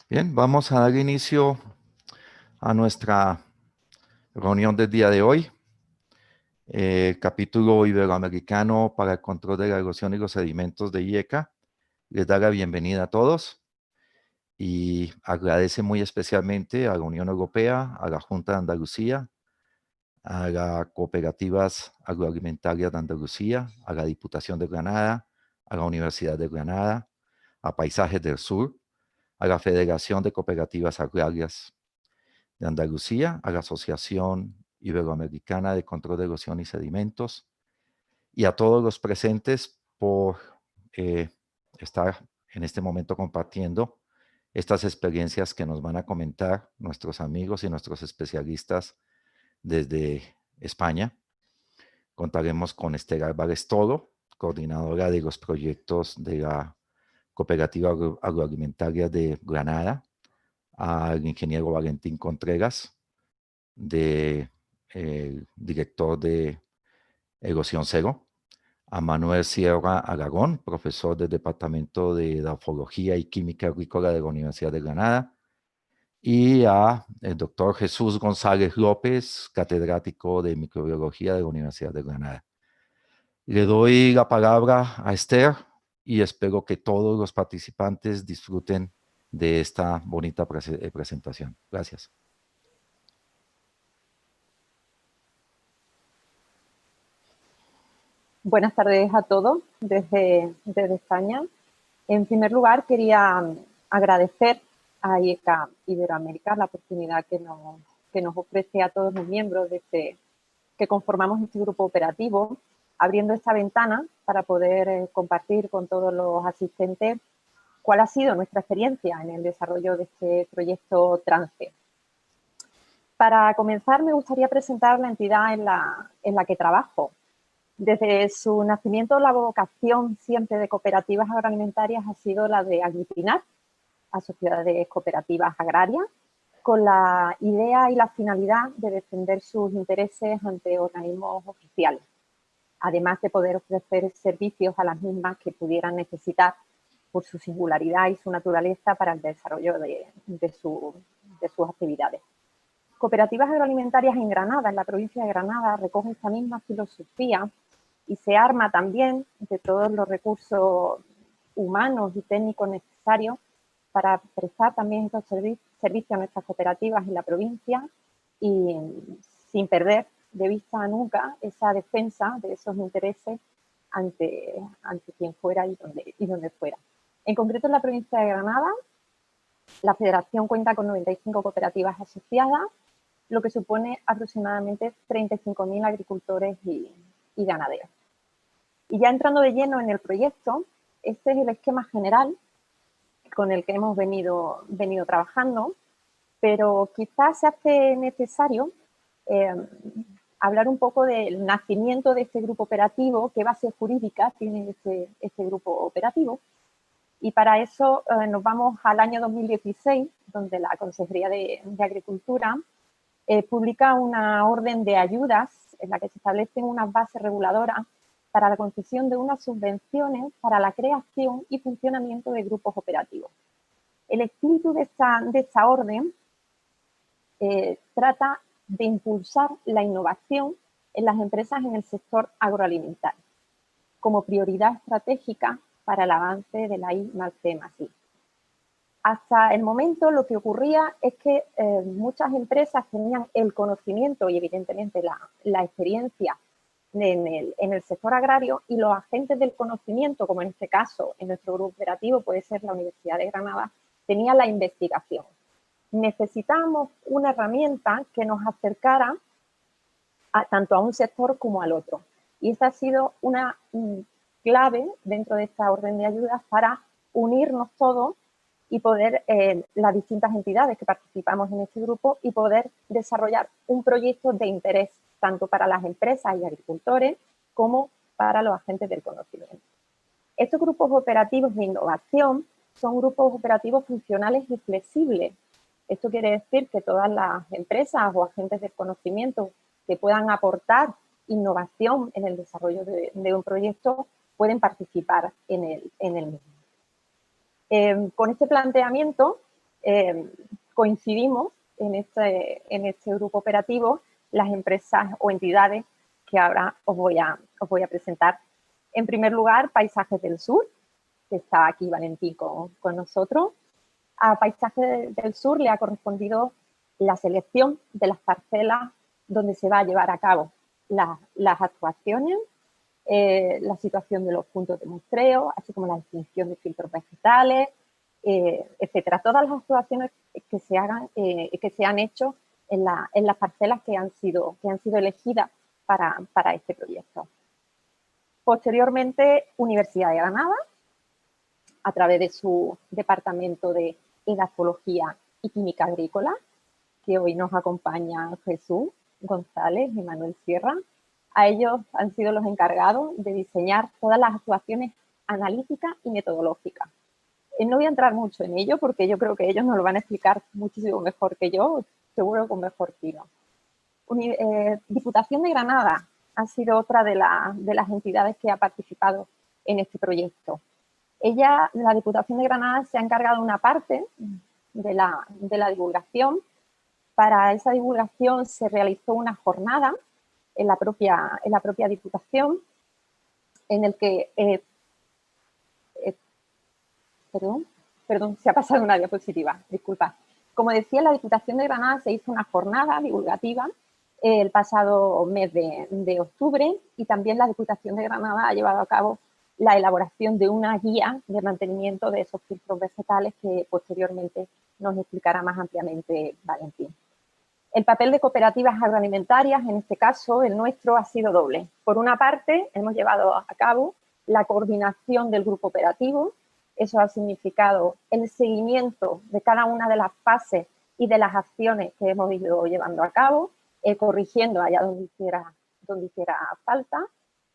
Bien, vamos a dar inicio a nuestra reunión del día de hoy. Capítulo Iberoamericano para el Control de la Erosión y los Sedimentos de IECA. Les da la bienvenida a todos y agradece muy especialmente a la Unión Europea, a la Junta de Andalucía, a las Cooperativas Agroalimentarias de Andalucía, a la Diputación de Granada, a la Universidad de Granada, a Paisajes del Sur, a la Federación de Cooperativas Agrarias de Andalucía, a la Asociación Iberoamericana de Control de Erosión y Sedimentos, y a todos los presentes por estar en este momento compartiendo estas experiencias que nos van a comentar nuestros amigos y nuestros especialistas desde España. Contaremos con Esther Álvarez Toro, coordinadora de los proyectos de la Cooperativa Agroalimentaria de Granada, al ingeniero Valentín Contreras, director de Erosión Cero, a Manuel Sierra Aragón, profesor del Departamento de Edafología y Química Agrícola de la Universidad de Granada, y a el doctor Jesús González López, catedrático de Microbiología de la Universidad de Granada. Le doy la palabra a Esther y espero que todos los participantes disfruten de esta bonita presentación. Gracias. Buenas tardes a todos desde España. En primer lugar, quería agradecer a IECA Iberoamérica la oportunidad que nos ofrece a todos los miembros que conformamos este grupo operativo, abriendo esta ventana para poder compartir con todos los asistentes cuál ha sido nuestra experiencia en el desarrollo de este proyecto TRANSFE. Para comenzar, me gustaría presentar la entidad en la que trabajo. Desde su nacimiento, la vocación siempre de cooperativas agroalimentarias ha sido la de aglutinar a sociedades cooperativas agrarias con la idea y la finalidad de defender sus intereses ante organismos oficiales, además de poder ofrecer servicios a las mismas que pudieran necesitar por su singularidad y su naturaleza para el desarrollo de sus actividades. Cooperativas agroalimentarias en Granada, en la provincia de Granada, recogen esta misma filosofía y se arma también de todos los recursos humanos y técnicos necesarios para prestar también estos servicios a nuestras cooperativas en la provincia y sin perder de vista nunca esa defensa de esos intereses ante quien fuera y donde fuera. En concreto, en la provincia de Granada, la federación cuenta con 95 cooperativas asociadas, lo que supone aproximadamente 35.000 agricultores y ganaderos. Y ya entrando de lleno en el proyecto, este es el esquema general con el que hemos venido trabajando, pero quizás se hace necesario hablar un poco del nacimiento de este grupo operativo, qué base jurídica tiene este grupo operativo. Y para eso nos vamos al año 2016, donde la Consejería de Agricultura publica una orden de ayudas en la que se establecen unas bases reguladoras para la concesión de unas subvenciones para la creación y funcionamiento de grupos operativos. El espíritu de esta orden trata de impulsar la innovación en las empresas en el sector agroalimentario como prioridad estratégica para el avance de la I+D+I. Hasta el momento lo que ocurría es que muchas empresas tenían el conocimiento y evidentemente la experiencia en el sector agrario, y los agentes del conocimiento, como en este caso en nuestro grupo operativo puede ser la Universidad de Granada, tenían la investigación. Necesitábamos una herramienta que nos acercara tanto a un sector como al otro. Y esta ha sido una clave dentro de esta orden de ayudas para unirnos todos y poder, las distintas entidades que participamos en este grupo, y poder desarrollar un proyecto de interés tanto para las empresas y agricultores como para los agentes del conocimiento. Estos grupos operativos de innovación son grupos operativos funcionales y flexibles. Esto quiere decir que todas las empresas o agentes del conocimiento que puedan aportar innovación en el desarrollo de un proyecto pueden participar en el mismo. Con este planteamiento coincidimos en este grupo operativo las empresas o entidades que ahora os voy a presentar. En primer lugar, Paisajes del Sur, que está aquí Valentín con nosotros. A Paisajes del Sur le ha correspondido la selección de las parcelas donde se va a llevar a cabo las actuaciones, la situación de los puntos de muestreo, así como la extinción de filtros vegetales, etcétera. Todas las actuaciones que se hagan, que se han hecho en las parcelas que han sido elegidas para este proyecto. Posteriormente, Universidad de Granada, a través de su departamento de Edafología y Química Agrícola, que hoy nos acompaña Jesús González y Manuel Sierra. A ellos han sido los encargados de diseñar todas las actuaciones analíticas y metodológicas. No voy a entrar mucho en ello porque yo creo que ellos nos lo van a explicar muchísimo mejor que yo, seguro con mejor tiro. Diputación de Granada ha sido otra de las entidades que ha participado en este proyecto. La Diputación de Granada se ha encargado de una parte de la divulgación. Para esa divulgación se realizó una jornada en la propia Diputación en el que... Perdón, se ha pasado una diapositiva, disculpa. Como decía, en la Diputación de Granada se hizo una jornada divulgativa el pasado mes de octubre y también la Diputación de Granada ha llevado a cabo la elaboración de una guía de mantenimiento de esos filtros vegetales que posteriormente nos explicará más ampliamente Valentín. El papel de cooperativas agroalimentarias, en este caso el nuestro, ha sido doble. Por una parte, hemos llevado a cabo la coordinación del grupo operativo. Eso ha significado el seguimiento de cada una de las fases y de las acciones que hemos ido llevando a cabo, corrigiendo allá donde hiciera falta,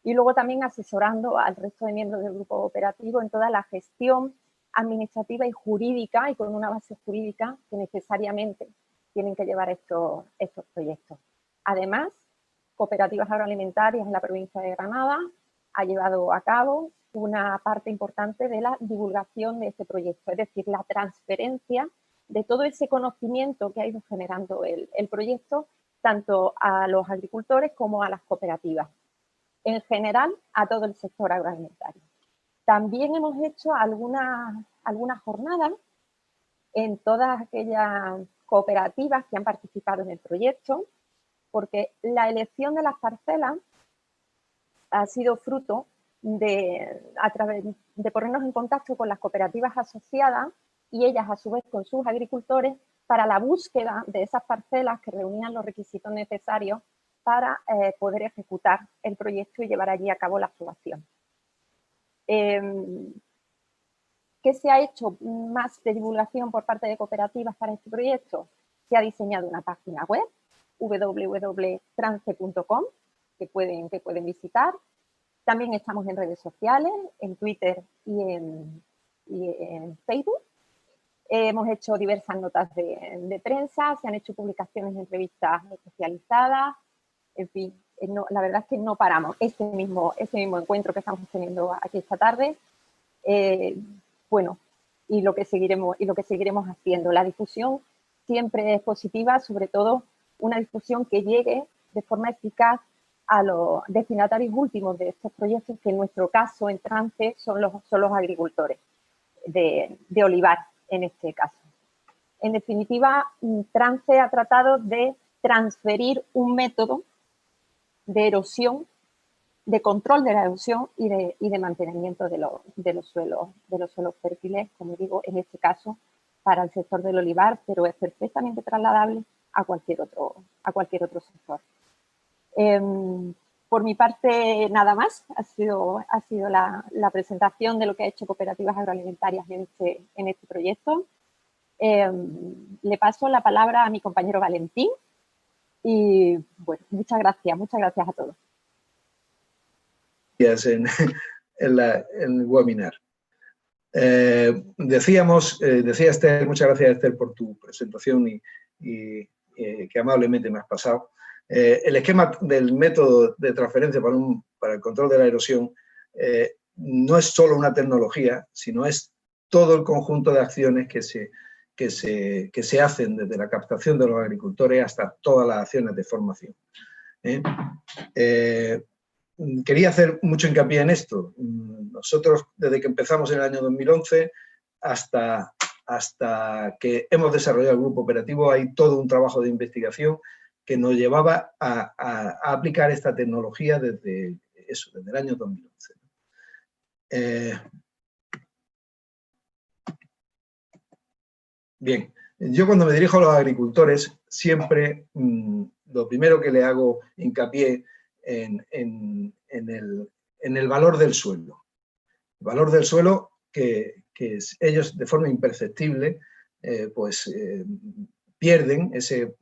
y luego también asesorando al resto de miembros del grupo operativo en toda la gestión administrativa y jurídica y con una base jurídica que necesariamente tienen que llevar estos proyectos. Además, Cooperativas Agroalimentarias en la provincia de Granada ha llevado a cabo una parte importante de la divulgación de este proyecto, es decir, la transferencia de todo ese conocimiento que ha ido generando el proyecto, tanto a los agricultores como a las cooperativas, en general a todo el sector agroalimentario. También hemos hecho algunas jornadas en todas aquellas cooperativas que han participado en el proyecto, porque la elección de las parcelas ha sido fruto a través de ponernos en contacto con las cooperativas asociadas y ellas a su vez con sus agricultores para la búsqueda de esas parcelas que reunían los requisitos necesarios para poder ejecutar el proyecto y llevar allí a cabo la actuación. ¿Qué se ha hecho más de divulgación por parte de cooperativas para este proyecto? Se ha diseñado una página web, www.trance.com, que pueden visitar. También estamos en redes sociales, en Twitter y en Facebook. Hemos hecho diversas notas de prensa, se han hecho publicaciones en revistas especializadas, en fin, la verdad es que no paramos. Este mismo encuentro que estamos teniendo aquí esta tarde, bueno, y lo que seguiremos haciendo. La difusión siempre es positiva, sobre todo una difusión que llegue de forma eficaz a los destinatarios últimos de estos proyectos, que en nuestro caso, en Trance, son los agricultores de olivar, en este caso. En definitiva, Trance ha tratado de transferir un método de erosión, de control de la erosión y de mantenimiento de los suelos fértiles, como digo, en este caso, para el sector del olivar, pero es perfectamente trasladable a cualquier otro sector. Por mi parte, nada más. Ha sido la presentación de lo que ha hecho Cooperativas Agroalimentarias en este proyecto. Le paso la palabra a mi compañero Valentín y, bueno, muchas gracias a todos. En el webinar. Decía Esther, muchas gracias Esther por tu presentación y que amablemente me has pasado. El esquema del método de transferencia para el control de la erosión no es solo una tecnología, sino es todo el conjunto de acciones que se hacen desde la captación de los agricultores hasta todas las acciones de formación. Quería hacer mucho hincapié en esto. Nosotros, desde que empezamos en el año 2011 hasta que hemos desarrollado el grupo operativo, hay todo un trabajo de investigación que nos llevaba a aplicar esta tecnología desde el año 2011. Bien, yo cuando me dirijo a los agricultores, siempre lo primero que le hago hincapié en el valor del suelo. El valor del suelo que ellos de forma imperceptible pierden ese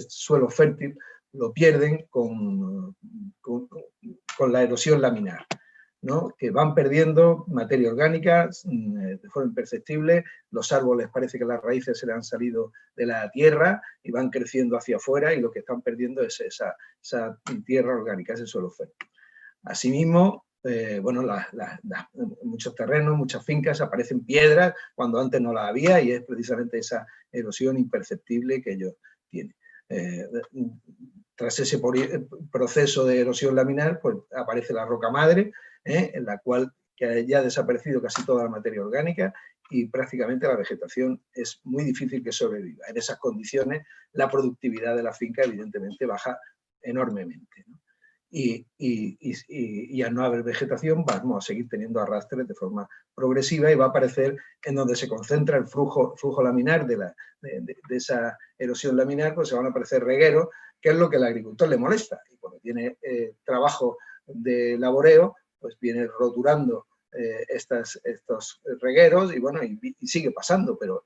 suelo fértil, lo pierden con la erosión laminar, ¿no? Que van perdiendo materia orgánica de forma imperceptible, los árboles parece que las raíces se le han salido de la tierra y van creciendo hacia afuera y lo que están perdiendo es esa tierra orgánica, ese suelo fértil. Asimismo, muchos terrenos, muchas fincas aparecen piedras cuando antes no las había y es precisamente esa erosión imperceptible que ellos tienen. Tras ese proceso de erosión laminar, pues aparece la roca madre, en la cual que ya ha desaparecido casi toda la materia orgánica y prácticamente la vegetación es muy difícil que sobreviva. En esas condiciones la productividad de la finca evidentemente baja enormemente, ¿no? Y al no haber vegetación vamos a seguir teniendo arrastres de forma progresiva y va a aparecer en donde se concentra el flujo laminar de esa erosión laminar, pues se van a aparecer regueros, que es lo que al agricultor le molesta. Y cuando tiene trabajo de laboreo, pues viene roturando estos regueros y sigue pasando, pero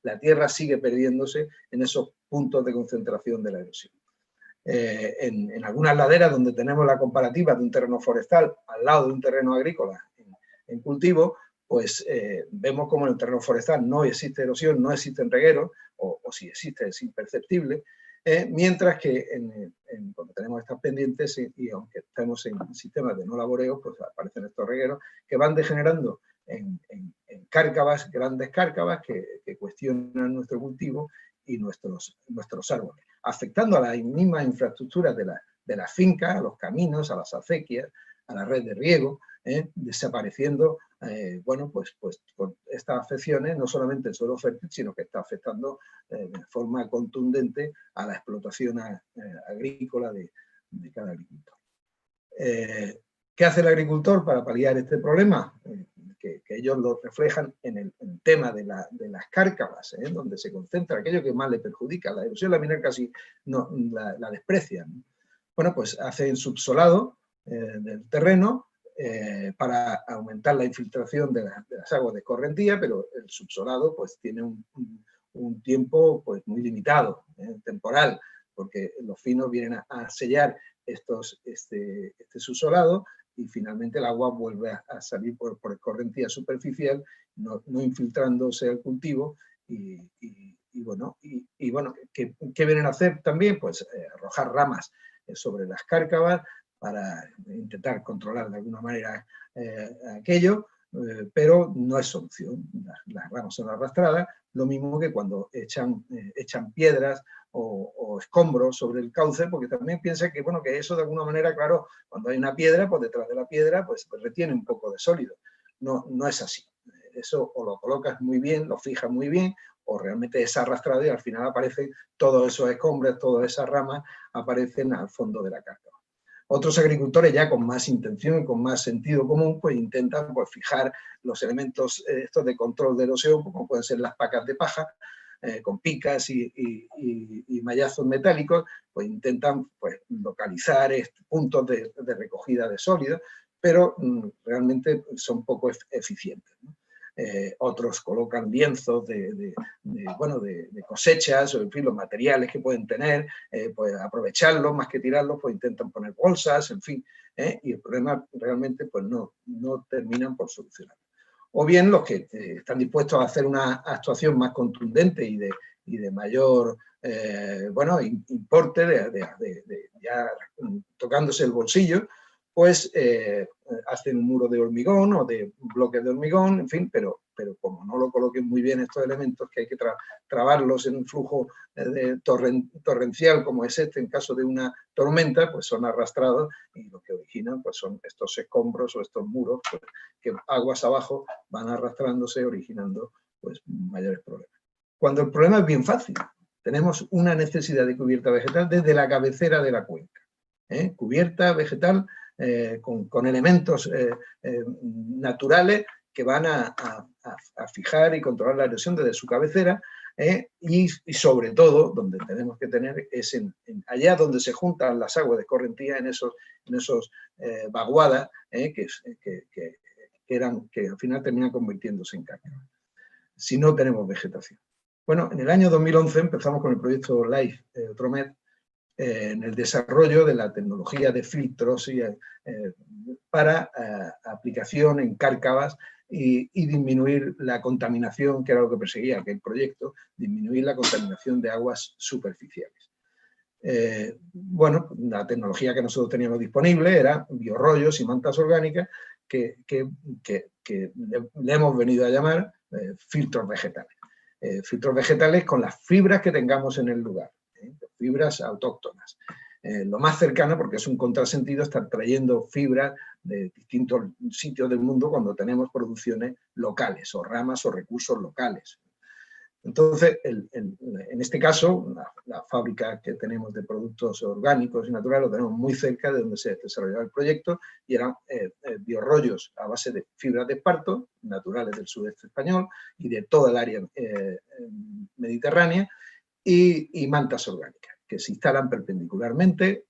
la tierra sigue perdiéndose en esos puntos de concentración de la erosión. En algunas laderas donde tenemos la comparativa de un terreno forestal al lado de un terreno agrícola en cultivo, pues vemos como en el terreno forestal no existe erosión, no existen regueros, o si existe es imperceptible, mientras que cuando tenemos estas pendientes y aunque estemos en sistemas de no laboreo, pues aparecen estos regueros que van degenerando en cárcavas, grandes cárcavas que cuestionan nuestro cultivo y nuestros árboles, afectando a las mismas infraestructuras de las fincas, a los caminos, a las acequias, a la red de riego, desapareciendo, pues con estas afecciones no solamente el suelo fértil, sino que está afectando de forma contundente a la explotación agrícola de cada agricultor. ¿Qué hace el agricultor para paliar este problema? Que ellos lo reflejan en el tema de las cárcavas, donde se concentra aquello que más le perjudica. La erosión laminar casi no, la desprecian. Bueno, pues hacen subsolado del terreno para aumentar la infiltración de las aguas de escorrentía, pero el subsolado pues tiene un tiempo pues muy limitado, temporal, porque los finos vienen a sellar este subsolado y finalmente el agua vuelve a salir por escorrentía superficial, no infiltrándose al cultivo ¿qué vienen a hacer también? Pues arrojar ramas sobre las cárcavas para intentar controlar de alguna manera aquello, pero no es solución. Las ramas son arrastradas, lo mismo que cuando echan piedras o escombros sobre el cauce, porque también piensa que, que eso de alguna manera, claro, cuando hay una piedra, pues detrás de la piedra pues retiene un poco de sólido. No es así. Eso o lo colocas muy bien, lo fijas muy bien, o realmente es arrastrado y al final aparecen todos esos escombros, todas esas ramas aparecen al fondo de la cárcava. Otros agricultores ya con más intención y con más sentido común pues intentan fijar los elementos estos de control de erosión, como pueden ser las pacas de paja, con picas y mallazos metálicos, pues intentan localizar puntos de recogida de sólidos, pero realmente son poco eficientes, ¿no? Otros colocan lienzos de cosechas, o en fin, los materiales que pueden tener, pues aprovecharlos más que tirarlos, pues intentan poner bolsas, en fin, y el problema realmente pues no terminan por solucionar. O bien los que están dispuestos a hacer una actuación más contundente y de mayor importe, ya tocándose el bolsillo, pues hacen un muro de hormigón o de bloques de hormigón, en fin, pero pero como no lo coloquen muy bien estos elementos, que hay que trabarlos en un flujo torrencial como es este, en caso de una tormenta, pues son arrastrados y lo que originan pues son estos escombros o estos muros pues, que aguas abajo van arrastrándose, originando pues mayores problemas. Cuando el problema es bien fácil, tenemos una necesidad de cubierta vegetal desde la cabecera de la cuenca. Cubierta vegetal con elementos naturales que van a fijar y controlar la erosión desde su cabecera, y sobre todo, donde tenemos que tener es allá donde se juntan las aguas de escorrentía, en esos vaguadas, que al final terminan convirtiéndose en cárcava, si no tenemos vegetación. Bueno, en el año 2011 empezamos con el proyecto LIFE-OTROMED, en el desarrollo de la tecnología de filtros para aplicación en cárcavas y disminuir la contaminación, que era lo que perseguía aquel proyecto, disminuir la contaminación de aguas superficiales. Bueno, la tecnología que nosotros teníamos disponible era biorrollos y mantas orgánicas que le hemos venido a llamar filtros vegetales. Filtros vegetales con las fibras que tengamos en el lugar, fibras autóctonas. Lo más cercano, porque es un contrasentido estar trayendo fibras de distintos sitios del mundo cuando tenemos producciones locales o ramas o recursos locales. Entonces, en este caso, la fábrica que tenemos de productos orgánicos y naturales lo tenemos muy cerca de donde se desarrollaba el proyecto, y eran biorrollos a base de fibras de esparto, naturales del sudeste español y de toda el área mediterránea, y mantas orgánicas, que se instalan perpendicularmente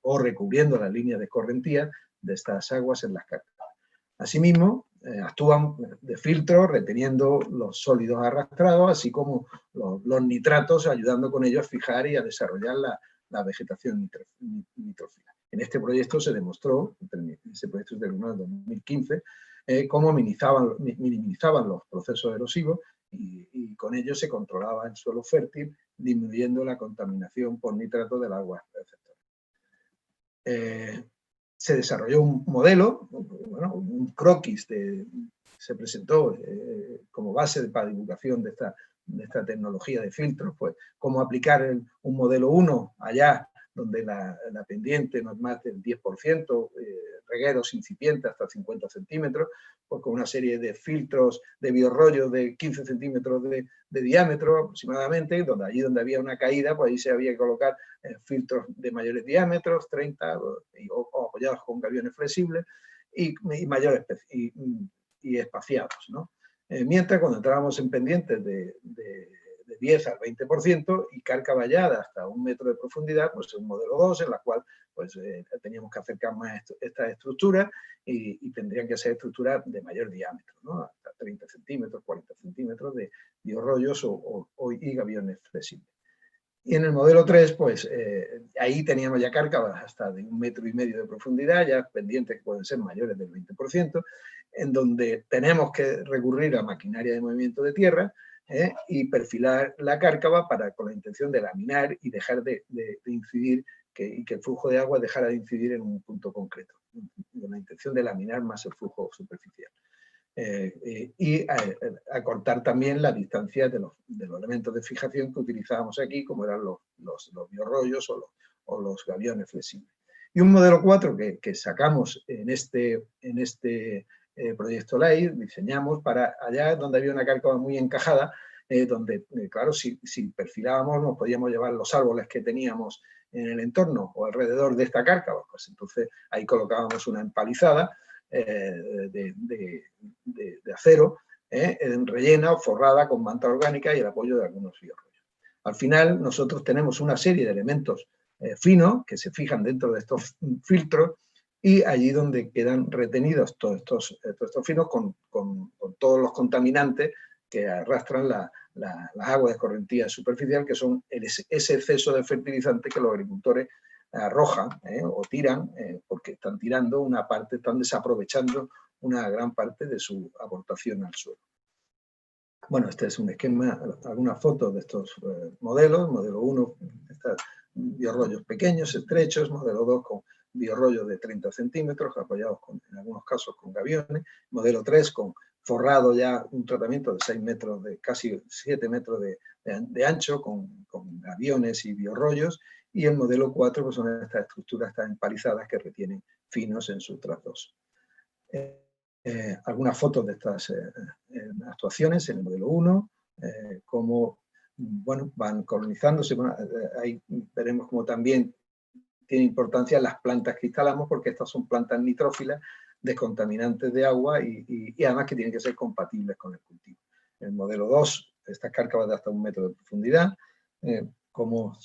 o recubriendo las líneas de escorrentía de estas aguas en las cárcavas. Asimismo, actúan de filtro, reteniendo los sólidos arrastrados, así como los nitratos, ayudando con ellos a fijar y a desarrollar la vegetación nitrófila. En este proyecto se demostró, ese proyecto es del 2015, cómo minimizaban los procesos erosivos y con ello se controlaba el suelo fértil, disminuyendo la contaminación por nitrato del agua receptora. Se desarrolló un modelo, bueno, un croquis se presentó como base para divulgación de esta tecnología de filtros, pues cómo aplicar un modelo 1 allá donde la pendiente no es más del 10%, regueros incipientes hasta 50 centímetros, pues con una serie de filtros de biorrollo de 15 centímetros de diámetro aproximadamente, allí donde había una caída, pues ahí se había que colocar filtros de mayores diámetros, 30, o apoyados con gaviones flexibles, y mayores y espaciados, ¿no? Mientras cuando entrábamos en pendientes de 10 al 20% y cárcava vallada hasta 1 metro de profundidad, pues es un modelo 2 en la cual pues, teníamos que acercar más estas estructuras y tendrían que ser estructuras de mayor diámetro, ¿no? Hasta 30 centímetros, 40 centímetros de biorrollos y gaviones flexibles. Y en el modelo 3, pues ahí teníamos ya cárcavas hasta de 1,5 metros de profundidad, ya pendientes que pueden ser mayores del 20%, en donde tenemos que recurrir a maquinaria de movimiento de tierra, y perfilar la cárcava con la intención de laminar y dejar de incidir, y que el flujo de agua dejara de incidir en un punto concreto, con la intención de laminar más el flujo superficial. Y acortar también la distancia de los elementos de fijación que utilizábamos aquí, como eran los biorrollos o los gaviones flexibles. Y un modelo 4 que sacamos en este proyecto LIFE, diseñamos para allá donde había una cárcava muy encajada, donde, claro, si perfilábamos nos podíamos llevar los árboles que teníamos en el entorno o alrededor de esta cárcava, pues entonces ahí colocábamos una empalizada de acero, rellena o forrada con manta orgánica y el apoyo de algunos biorrollos. Al final nosotros tenemos una serie de elementos finos que se fijan dentro de estos filtros, y allí donde quedan retenidos todos estos finos con todos los contaminantes que arrastran las aguas de escorrentía superficial, que son ese exceso de fertilizante que los agricultores arrojan o tiran, porque están tirando una parte, están desaprovechando una gran parte de su aportación al suelo. Bueno, este es un esquema, algunas fotos de estos modelos. Modelo 1, biorrollos pequeños, estrechos. Modelo 2 con biorrollos de 30 centímetros, apoyados en algunos casos con gaviones. Modelo 3 con forrado ya un tratamiento de 6 metros, de casi 7 metros de ancho, con aviones y biorrollos, y el modelo 4 pues son estas estructuras, estas empalizadas que retienen finos en sus trazos. Algunas fotos de estas actuaciones en el modelo 1, cómo bueno, van colonizándose. Bueno, ahí veremos cómo también tiene importancia las plantas que instalamos, porque estas son plantas nitrófilas, descontaminantes de agua y además que tienen que ser compatibles con el cultivo. En el modelo 2, estas cárcavas de hasta 1 metro de profundidad, como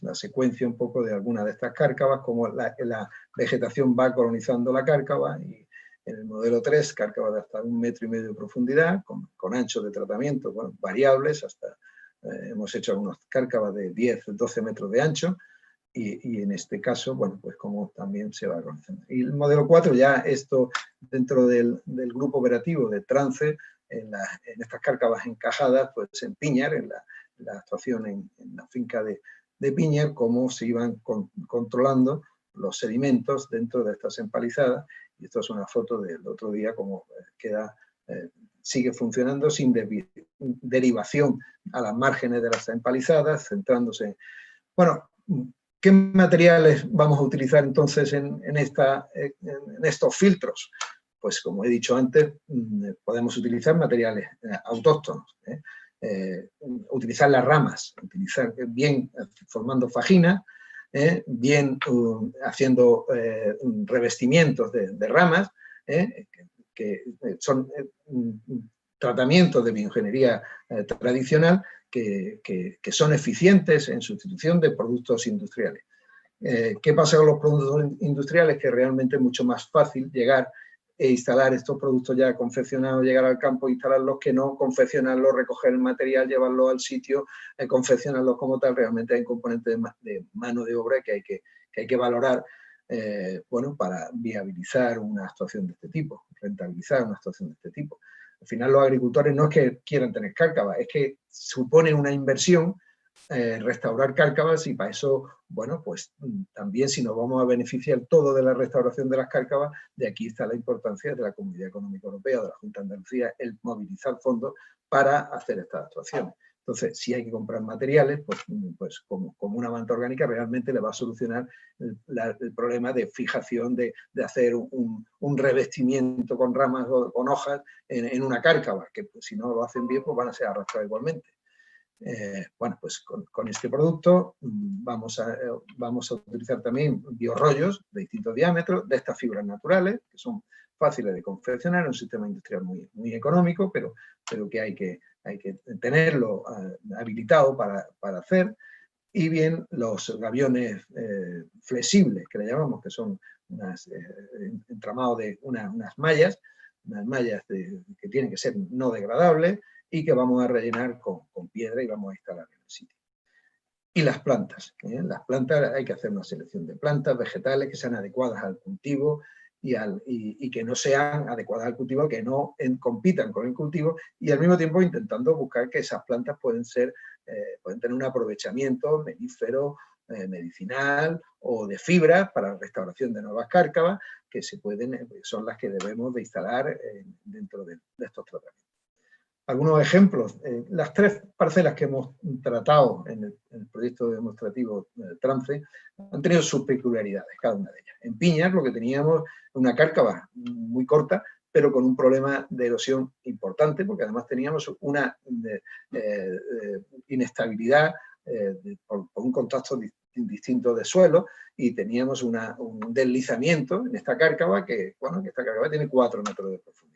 la secuencia un poco de algunas de estas cárcavas, como la vegetación va colonizando la cárcava, y en el modelo 3, cárcavas de hasta 1,5 metros de profundidad, con anchos de tratamiento, bueno, variables, hasta hemos hecho algunas cárcavas de 10, 12 metros de ancho, y en este caso, bueno, pues como también se va colonizando. Y el modelo 4, ya esto dentro del grupo operativo de trance, en estas cárcavas encajadas, pues en Piñar, en la actuación en la finca de Piñar, cómo se iban controlando los sedimentos dentro de estas empalizadas. Y esto es una foto del otro día, cómo sigue funcionando sin derivación a las márgenes de las empalizadas, centrándose. Bueno, ¿qué materiales vamos a utilizar entonces en estos filtros? Pues como he dicho antes, podemos utilizar materiales autóctonos, utilizar las ramas, utilizar bien formando fagina, bien haciendo revestimientos de ramas, que son tratamientos de bioingeniería tradicional que son eficientes en sustitución de productos industriales. ¿Qué pasa con los productos industriales? Que realmente es mucho más fácil llegar e instalar estos productos ya confeccionados, llegar al campo, instalarlos, que no confeccionarlos, recoger el material, llevarlo al sitio, confeccionarlos como tal. Realmente hay un componente de mano de obra que hay que valorar, bueno, para viabilizar una actuación de este tipo, rentabilizar una actuación de este tipo. Al final los agricultores no es que quieran tener cárcavas, es que supone una inversión restaurar cárcavas, y para eso, bueno, pues también si nos vamos a beneficiar todo de la restauración de las cárcavas, de aquí está la importancia de la Comunidad Económica Europea, de la Junta de Andalucía, el movilizar fondos para hacer estas actuaciones. Entonces, si hay que comprar materiales, pues como una manta orgánica realmente le va a solucionar el problema de fijación, de hacer un revestimiento con ramas o con hojas en una cárcava, que pues, si no lo hacen bien, pues van a ser arrastradas igualmente. Bueno, pues con este producto vamos a utilizar también biorrollos de distintos diámetros, de estas fibras naturales, que son fáciles de confeccionar, en un sistema industrial muy económico, pero que hay que tenerlo habilitado para hacer. Y bien, los gaviones flexibles, que le llamamos, que son entramados de unas mallas que tienen que ser no degradables, y que vamos a rellenar con piedra y vamos a instalar en el sitio. Y las plantas. Las plantas, hay que hacer una selección de plantas vegetales que sean adecuadas al cultivo y que no sean adecuadas al cultivo, que no compitan con el cultivo, y al mismo tiempo intentando buscar que esas plantas pueden tener un aprovechamiento melífero, medicinal o de fibra para la restauración de nuevas cárcavas, que son las que debemos de instalar dentro de estos tratamientos. Algunos ejemplos, las 3 parcelas que hemos tratado en el proyecto demostrativo Trance han tenido sus peculiaridades, cada una de ellas. En Piñar lo que teníamos una cárcava muy corta, pero con un problema de erosión importante, porque además teníamos una inestabilidad por un contacto distinto de suelo, y teníamos un deslizamiento en esta cárcava que esta cárcava tiene 4 metros de profundidad.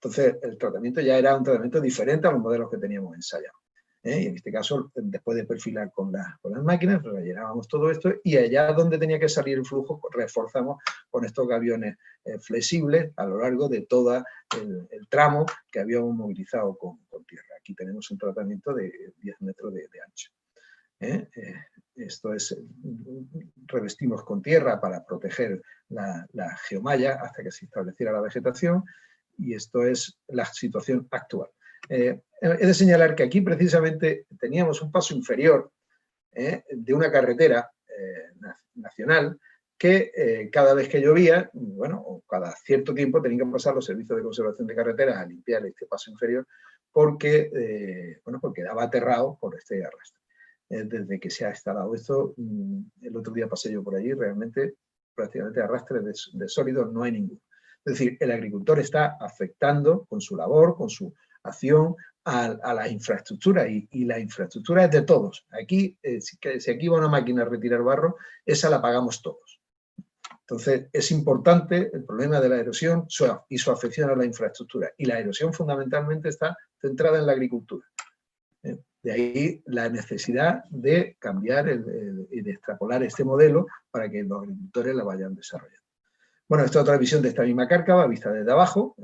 Entonces, el tratamiento ya era un tratamiento diferente a los modelos que teníamos ensayados. Y en este caso, después de perfilar con las máquinas, rellenábamos todo esto, y allá donde tenía que salir el flujo, pues reforzamos con estos gaviones flexibles a lo largo de todo el tramo que habíamos movilizado con tierra. Aquí tenemos un tratamiento de 10 metros de ancho. Esto es, revestimos con tierra para proteger la geomalla hasta que se estableciera la vegetación, y esto es la situación actual. He de señalar que aquí precisamente teníamos un paso inferior de una carretera nacional que cada vez que llovía, bueno, o cada cierto tiempo tenían que pasar los servicios de conservación de carreteras a limpiar este paso inferior porque, bueno, porque quedaba aterrado por este arrastre. Desde que se ha instalado esto, el otro día pasé yo por allí, realmente prácticamente arrastre de sólidos no hay ninguno. Es decir, el agricultor está afectando con su labor, con su acción a la infraestructura y la infraestructura es de todos. Aquí, si aquí va una máquina a retirar barro, esa la pagamos todos. Entonces, es importante el problema de la erosión y su afección a la infraestructura. Y la erosión fundamentalmente está centrada en la agricultura. De ahí la necesidad de cambiar y de extrapolar este modelo para que los agricultores la vayan desarrollando. Bueno, esta es otra visión de esta misma cárcava, vista desde abajo.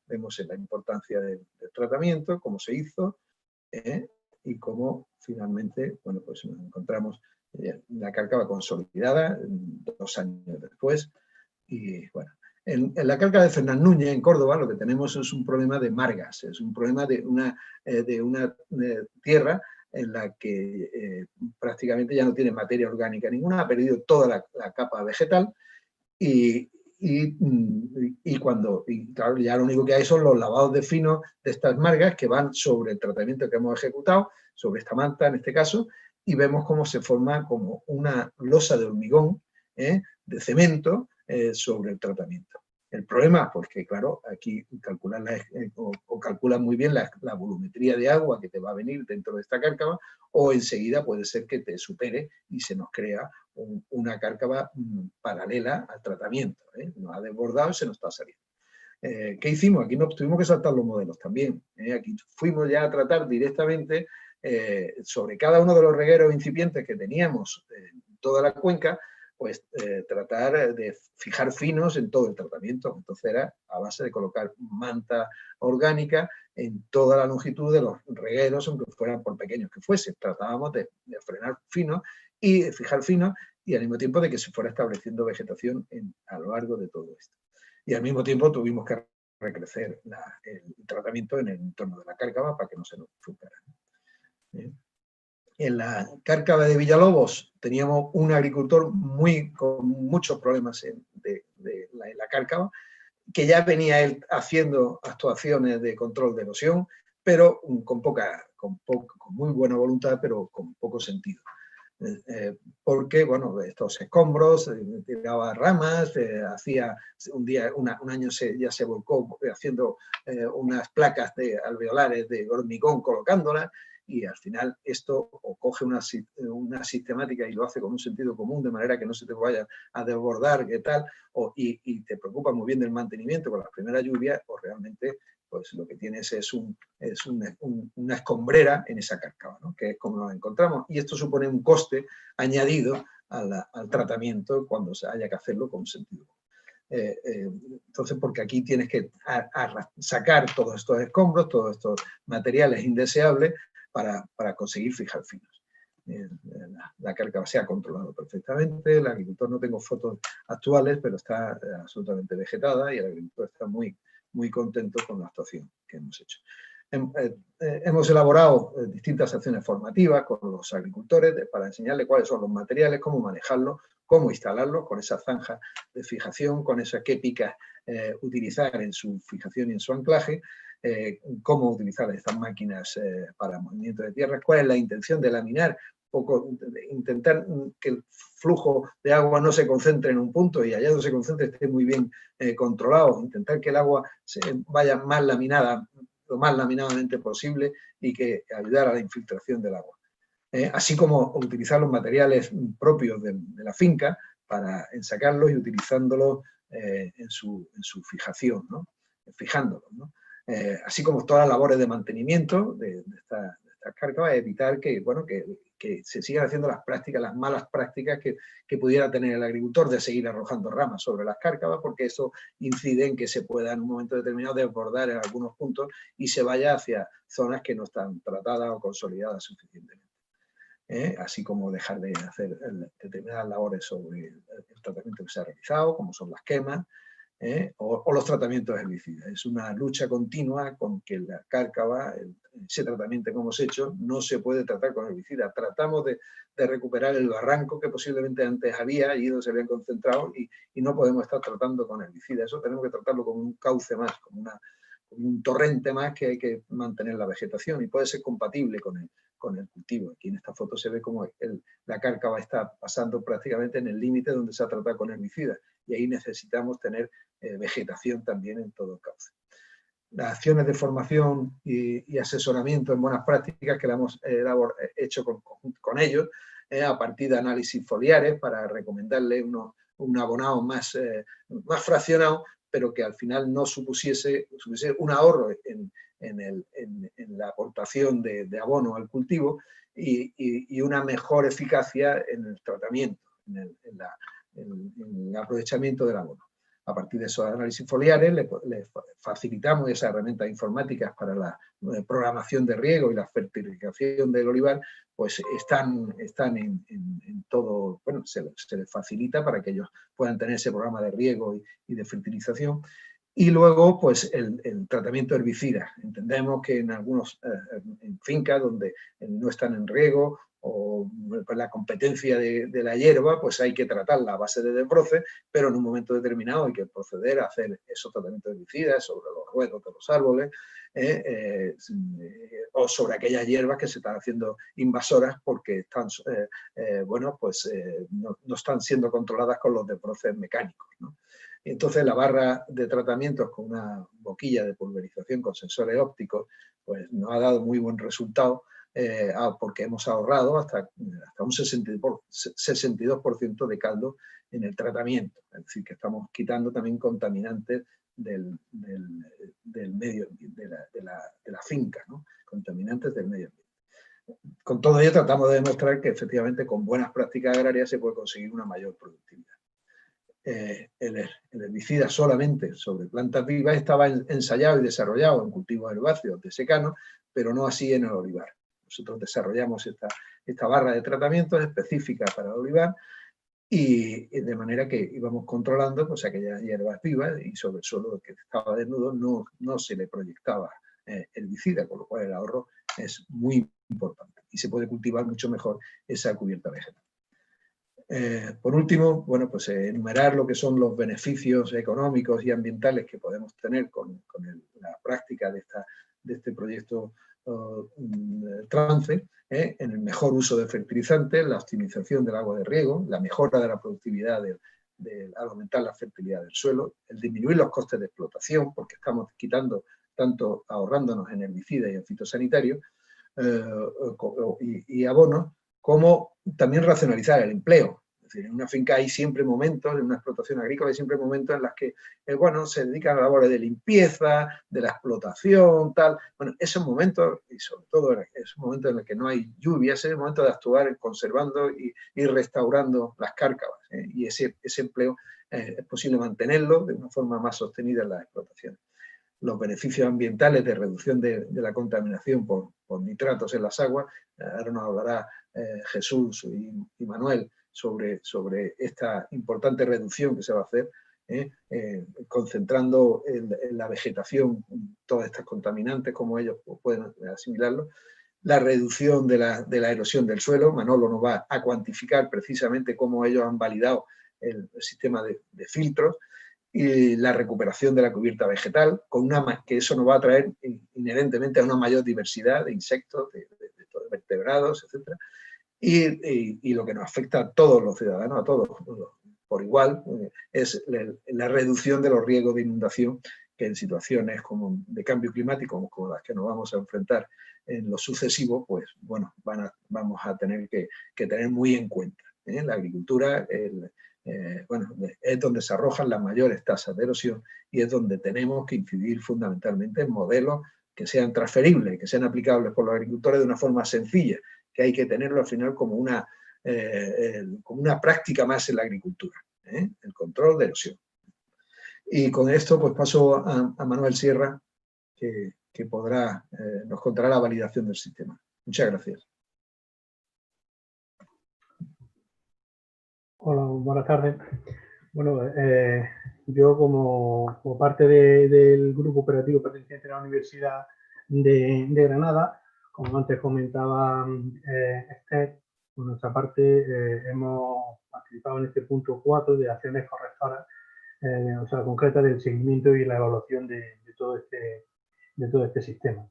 Vemos la importancia del tratamiento, cómo se hizo y cómo finalmente, bueno, pues nos encontramos la cárcava consolidada 2 años después. Y bueno, en la cárcava de Fernán Núñez, en Córdoba, lo que tenemos es un problema de margas, es un problema de una tierra en la que prácticamente ya no tiene materia orgánica ninguna, ha perdido toda la capa vegetal y claro, ya lo único que hay son los lavados de fino de estas margas que van sobre el tratamiento que hemos ejecutado, sobre esta manta en este caso, y vemos cómo se forma como una losa de hormigón, de cemento, sobre el tratamiento. El problema, pues que claro, aquí calculan calculan muy bien la volumetría de agua que te va a venir dentro de esta cárcava, o enseguida puede ser que te supere y se nos crea una cárcava paralela al tratamiento. Nos ha desbordado y se nos está saliendo. ¿Qué hicimos? Aquí nos tuvimos que saltar los modelos también. Aquí fuimos ya a tratar directamente sobre cada uno de los regueros incipientes que teníamos en toda la cuenca, pues tratar de fijar finos en todo el tratamiento. Entonces era a base de colocar manta orgánica en toda la longitud de los regueros, aunque fueran por pequeños que fuesen. Tratábamos de frenar finos y fijar finos y al mismo tiempo de que se fuera estableciendo vegetación a lo largo de todo esto. Y al mismo tiempo tuvimos que recrecer el tratamiento en el entorno de la cárcava para que no se nos fucara. En la cárcava de Villalobos teníamos un agricultor con muchos problemas en la cárcava, que ya venía él haciendo actuaciones de control de erosión, pero con muy buena voluntad, pero con poco sentido. Porque, bueno, estos escombros, tiraba ramas, hacía un año ya se volcó haciendo unas placas alveolares de hormigón colocándolas, y al final esto o coge una sistemática y lo hace con un sentido común, de manera que no se te vaya a desbordar, ¿qué tal? Y te preocupa muy bien del mantenimiento con las primeras lluvias, o realmente pues lo que tienes es una escombrera en esa cárcava, ¿no? Que es como nos encontramos. Y esto supone un coste añadido al tratamiento cuando se haya que hacerlo con sentido. Entonces, porque aquí tienes que sacar todos estos escombros, todos estos materiales indeseables para conseguir fijar finos. La cárcava se ha controlado perfectamente, el agricultor, no tengo fotos actuales, pero está absolutamente vegetada y el agricultor está muy, muy contento con la actuación que hemos hecho. Hemos elaborado distintas acciones formativas con los agricultores para enseñarles cuáles son los materiales, cómo manejarlos, cómo instalarlos, con esa zanja de fijación, con esas quépicas utilizar en su fijación y en su anclaje, cómo utilizar estas máquinas para movimiento de tierra, cuál es la intención de laminar, intentar que el flujo de agua no se concentre en un punto y allá donde se concentre esté muy bien controlado, intentar que el agua vaya más laminada, lo más laminadamente posible, y que ayudar a la infiltración del agua. Así como utilizar los materiales propios de la finca para ensacarlos y utilizándolos en su fijación, ¿no? Fijándolos, ¿no? Así como todas las labores de mantenimiento de estas cárcavas, evitar que, bueno, que se sigan haciendo las malas prácticas que pudiera tener el agricultor de seguir arrojando ramas sobre las cárcavas, porque eso incide en que se pueda en un momento determinado desbordar en algunos puntos y se vaya hacia zonas que no están tratadas o consolidadas suficientemente. Así como dejar de hacer determinadas labores sobre el tratamiento que se ha realizado, como son las quemas, o los tratamientos herbicidas. Es una lucha continua con que la cárcava, ese tratamiento que hemos hecho no se puede tratar con herbicida. Tratamos de recuperar el barranco que posiblemente antes había y donde se habían concentrado y no podemos estar tratando con herbicida. Eso tenemos que tratarlo como un cauce más, como un torrente más que hay que mantener la vegetación y puede ser compatible con el cultivo. Aquí en esta foto se ve como la cárcava está pasando prácticamente en el límite donde se ha tratado con herbicida y ahí necesitamos tener vegetación también en todo el cauce. Las acciones de formación y asesoramiento en buenas prácticas que la hemos hecho con ellos, a partir de análisis foliares para recomendarles un abonado más fraccionado, pero que al final no supusiese un ahorro en la aportación de abono al cultivo y una mejor eficacia en el tratamiento, en el aprovechamiento del abono. A partir de esos análisis foliares le facilitamos esas herramientas informáticas para la programación de riego y la fertilización del olivar, pues están en todo, bueno, se les facilita para que ellos puedan tener ese programa de riego y de fertilización. Y luego, pues, el tratamiento herbicida. Entendemos que en algunos en fincas donde no están en riego o pues, la competencia de la hierba, pues hay que tratarla a base de desbroce, pero en un momento determinado hay que proceder a hacer esos tratamientos herbicidas sobre los ruedos de los árboles o sobre aquellas hierbas que se están haciendo invasoras porque están, bueno, pues no están siendo controladas con los desbroces mecánicos, ¿no? Entonces la barra de tratamientos con una boquilla de pulverización con sensores ópticos pues nos ha dado muy buen resultado porque hemos ahorrado hasta un 62% de caldo en el tratamiento. Es decir, que estamos quitando también contaminantes del medio de la finca, ¿no? Contaminantes del medio ambiente. Con todo ello tratamos de demostrar que efectivamente con buenas prácticas agrarias se puede conseguir una mayor productividad. El herbicida solamente sobre plantas vivas estaba ensayado y desarrollado en cultivos herbáceos de secano, pero no así en el olivar. Nosotros desarrollamos esta barra de tratamientos específica para el olivar y de manera que íbamos controlando pues, aquellas hierbas vivas y sobre el suelo que estaba desnudo no se le proyectaba herbicida, con lo cual el ahorro es muy importante y se puede cultivar mucho mejor esa cubierta vegetal. Por último, bueno, pues enumerar lo que son los beneficios económicos y ambientales que podemos tener con la práctica de este proyecto Trance, en el mejor uso de fertilizantes, la optimización del agua de riego, la mejora de la productividad al aumentar la fertilidad del suelo, el disminuir los costes de explotación, porque estamos quitando tanto ahorrándonos en herbicidas y en fitosanitarios y abonos, como también racionalizar el empleo. Es decir, en una finca hay siempre momentos, en una explotación agrícola hay siempre momentos en los que, bueno, se dedican a labores de limpieza, de la explotación, tal. Bueno, esos momentos, y sobre todo esos momentos en los que no hay lluvia, ese es el momento de actuar conservando y restaurando las cárcavas. Y ese empleo es posible mantenerlo de una forma más sostenida en las explotaciones. Los beneficios ambientales de reducción de la contaminación por nitratos en las aguas, ahora nos hablará Jesús y Manuel sobre esta importante reducción que se va a hacer, concentrando en la vegetación todas estas contaminantes, como ellos pueden asimilarlo, la reducción de la erosión del suelo. Manolo nos va a cuantificar precisamente cómo ellos han validado el sistema de filtros, y la recuperación de la cubierta vegetal, que eso nos va a traer inherentemente a una mayor diversidad de insectos, de vertebrados, etc. Y lo que nos afecta a todos los ciudadanos, a todos por igual, es la reducción de los riesgos de inundación que en situaciones como de cambio climático, como las que nos vamos a enfrentar en lo sucesivo, pues bueno, vamos a tener que tener muy en cuenta. La agricultura, bueno, es donde se arrojan las mayores tasas de erosión y es donde tenemos que incidir fundamentalmente en modelos que sean transferibles, que sean aplicables por los agricultores de una forma sencilla, que hay que tenerlo al final como una práctica más en la agricultura, el control de erosión. Y con esto pues paso a Manuel Sierra, que nos contará la validación del sistema. Muchas gracias. Hola, buenas tardes. Bueno, yo como parte del grupo operativo perteneciente a la Universidad de Granada. Como antes comentaba Esther, por nuestra parte hemos participado en este punto 4 de acciones correctoras, o sea, concretas del seguimiento y la evaluación de todo este sistema.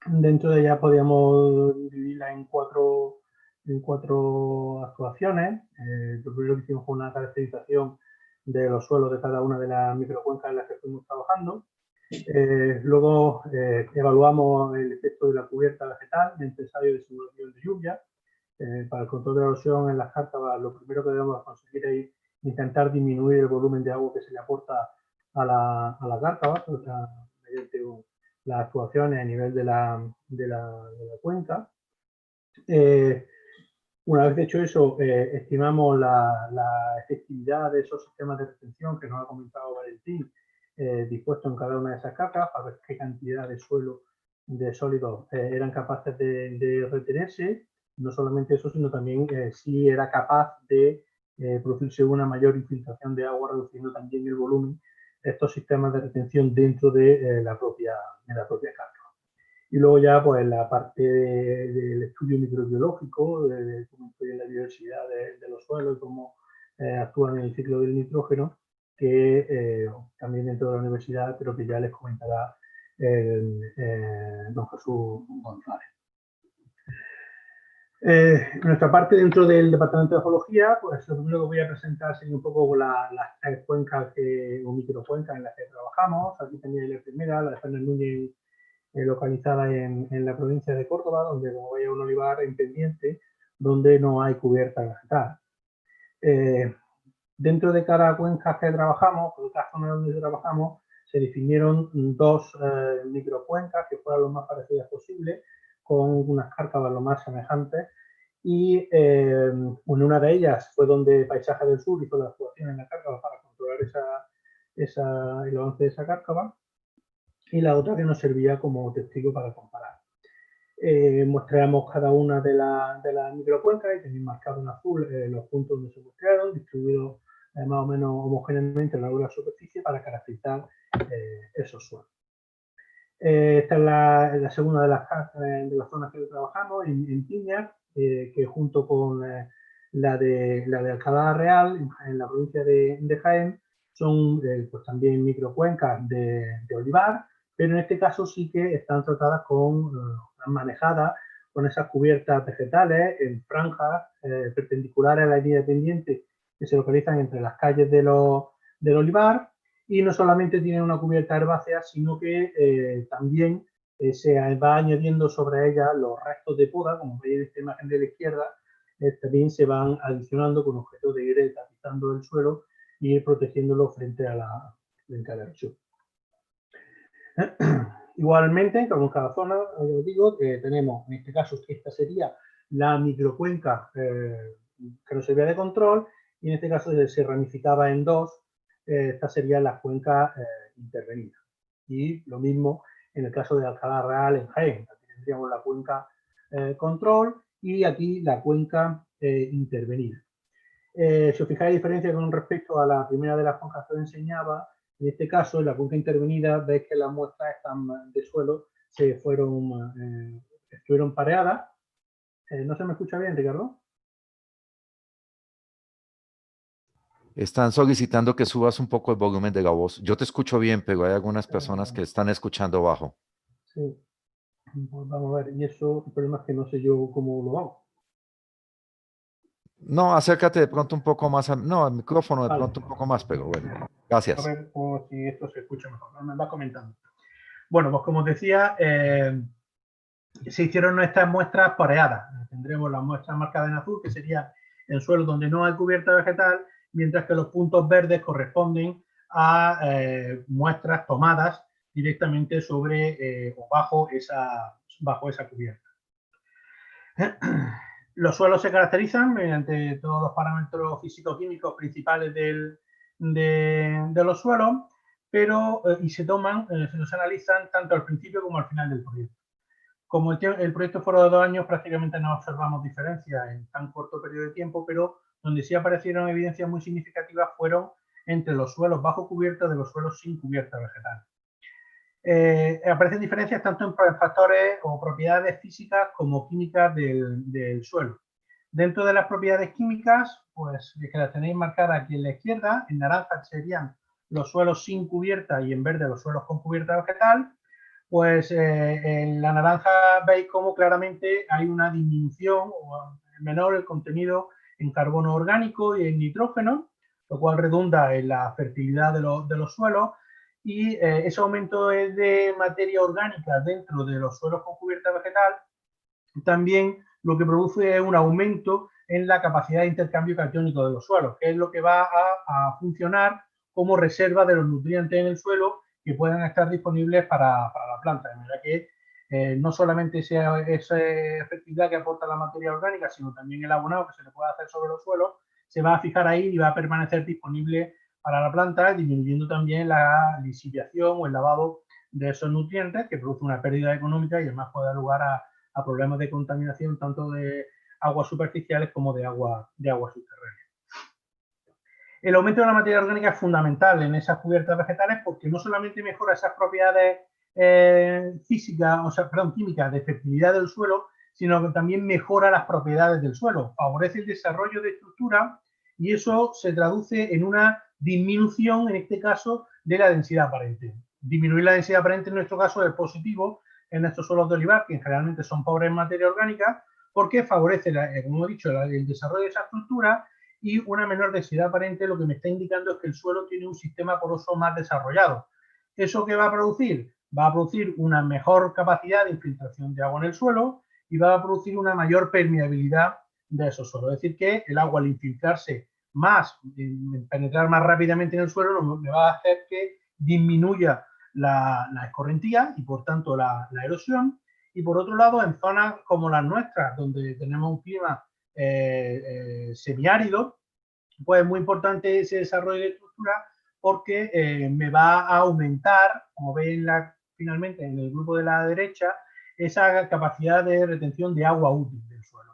Dentro de ella podíamos dividirla en cuatro actuaciones. Lo primero que hicimos fue una caracterización de los suelos de cada una de las microcuencas en las que estuvimos trabajando. Luego evaluamos el efecto de la cubierta vegetal en ensayo de simulación de lluvia. Para el control de la erosión en las cárcavas, lo primero que debemos conseguir es intentar disminuir el volumen de agua que se le aporta a la cárcava, o sea, mediante las actuaciones a nivel de la cuenca. Una vez hecho eso, estimamos la efectividad de esos sistemas de retención que nos ha comentado Valentín, dispuestos en cada una de esas cárcavas, para ver qué cantidad de suelo, de sólidos, eran capaces de retenerse. No solamente eso, sino también si era capaz de producirse una mayor infiltración de agua, reduciendo también el volumen de estos sistemas de retención dentro de la propia cárcava. Y luego ya pues la parte del estudio microbiológico, de cómo influye la diversidad de los suelos y cómo actúan en el ciclo del nitrógeno, que también dentro de la universidad, pero que ya les comentará don Jesús González. Nuestra parte dentro del Departamento de Geología, pues lo primero que voy a presentar sería un poco las tres cuencas o microcuencas en las que trabajamos. Aquí tenéis la primera, la de Fernández Núñez, localizada en la provincia de Córdoba, donde como veis un olivar en pendiente, donde no hay cubierta vegetal. Dentro de cada cuenca que trabajamos, por cada zona donde trabajamos, se definieron dos microcuencas que fueran lo más parecidas posible, con unas cárcavas lo más semejantes, y en una de ellas fue donde Paisaje del Sur hizo la actuación en la cárcava para controlar el avance de esa cárcava, y la otra que nos servía como testigo para comparar. Mostramos cada una de las microcuencas y tenéis marcado en azul los puntos donde se muestrearon, distribuidos más o menos homogéneamente a lo largo de la superficie para caracterizar esos suelos. Esta es la segunda de las zonas que trabajamos, en Piña, que junto con la de Alcalá Real, en la provincia de Jaén, son pues también microcuencas de olivar, pero en este caso sí que están tratadas manejadas con esas cubiertas vegetales en franjas perpendiculares a la línea pendiente que se localizan entre las calles del olivar, y no solamente tienen una cubierta herbácea, sino que también se va añadiendo sobre ella los restos de poda, como veis en esta imagen de la izquierda, también se van adicionando con objeto de ir tapizando el suelo y ir protegiéndolo frente a la erosión. Igualmente, como en cada zona, os digo que tenemos, en este caso, esta sería la microcuenca que nos servía de control, y en este caso se ramificaba en dos. Esta sería la cuenca intervenida. Y lo mismo en el caso de Alcalá Real en Jaén. Aquí tendríamos la cuenca control y aquí la cuenca intervenida. Si os fijáis la diferencia con respecto a la primera de las cuencas que os enseñaba, en este caso, en la cuenca intervenida, veis que las muestras de suelo estuvieron pareadas. ¿No se me escucha bien, Ricardo? Están solicitando que subas un poco el volumen de la voz. Yo te escucho bien, pero hay algunas personas que están escuchando bajo. Sí. Pues vamos a ver. Y eso, el problema es que no sé yo cómo lo hago. No, acércate de pronto un poco más. No, al micrófono de Vale. pronto un poco más, pero bueno. Gracias. A ver si esto se escucha mejor. Me va comentando. Bueno, pues como os decía, se hicieron nuestras muestras pareadas. Tendremos las muestras marcadas en azul, que sería en suelos donde no hay cubierta vegetal, mientras que los puntos verdes corresponden a muestras tomadas directamente sobre o bajo esa cubierta. Los suelos se caracterizan mediante todos los parámetros físico-químicos principales de los suelos, pero y se los analizan tanto al principio como al final del proyecto. Como el proyecto fue de 2 años, prácticamente no observamos diferencias en tan corto periodo de tiempo, pero donde sí aparecieron evidencias muy significativas fueron entre los suelos bajo cubierta de los suelos sin cubierta vegetal. aparecen diferencias tanto en factores o propiedades físicas como químicas del suelo. Dentro de las propiedades químicas, pues que las tenéis marcadas aquí en la izquierda, en naranja serían los suelos sin cubierta y en verde los suelos con cubierta vegetal. Pues en la naranja veis cómo claramente hay una disminución o menor el contenido en carbono orgánico y en nitrógeno, lo cual redunda en la fertilidad de los suelos, y ese aumento de materia orgánica dentro de los suelos con cubierta vegetal también lo que produce es un aumento en la capacidad de intercambio catiónico de los suelos, que es lo que va a funcionar como reserva de los nutrientes en el suelo que puedan estar disponibles para la planta. De manera que no solamente esa efectividad que aporta la materia orgánica, sino también el abonado que se le puede hacer sobre los suelos, se va a fijar ahí y va a permanecer disponible para la planta, disminuyendo también la lisificación o el lavado de esos nutrientes, que produce una pérdida económica y además puede dar lugar a problemas de contaminación tanto de aguas superficiales como de agua subterránea. El aumento de la materia orgánica es fundamental en esas cubiertas vegetales porque no solamente mejora esas propiedades químicas de fertilidad del suelo, sino que también mejora las propiedades del suelo, favorece el desarrollo de estructuras y eso se traduce en una disminución, en este caso, de la densidad aparente. Disminuir la densidad aparente en nuestro caso es positivo en estos suelos de olivar, que generalmente son pobres en materia orgánica, porque favorece, como he dicho, el desarrollo de esa estructura y una menor densidad aparente, lo que me está indicando es que el suelo tiene un sistema poroso más desarrollado. ¿Eso qué va a producir? Va a producir una mejor capacidad de infiltración de agua en el suelo y va a producir una mayor permeabilidad de esos suelos. Es decir, que el agua al infiltrarse más, penetrar más rápidamente en el suelo, me va a hacer que disminuya la escorrentía y por tanto la erosión. Y por otro lado, en zonas como las nuestras, donde tenemos un clima semiárido, pues es muy importante ese desarrollo de estructura porque me va a aumentar, como veis finalmente en el grupo de la derecha, esa capacidad de retención de agua útil del suelo.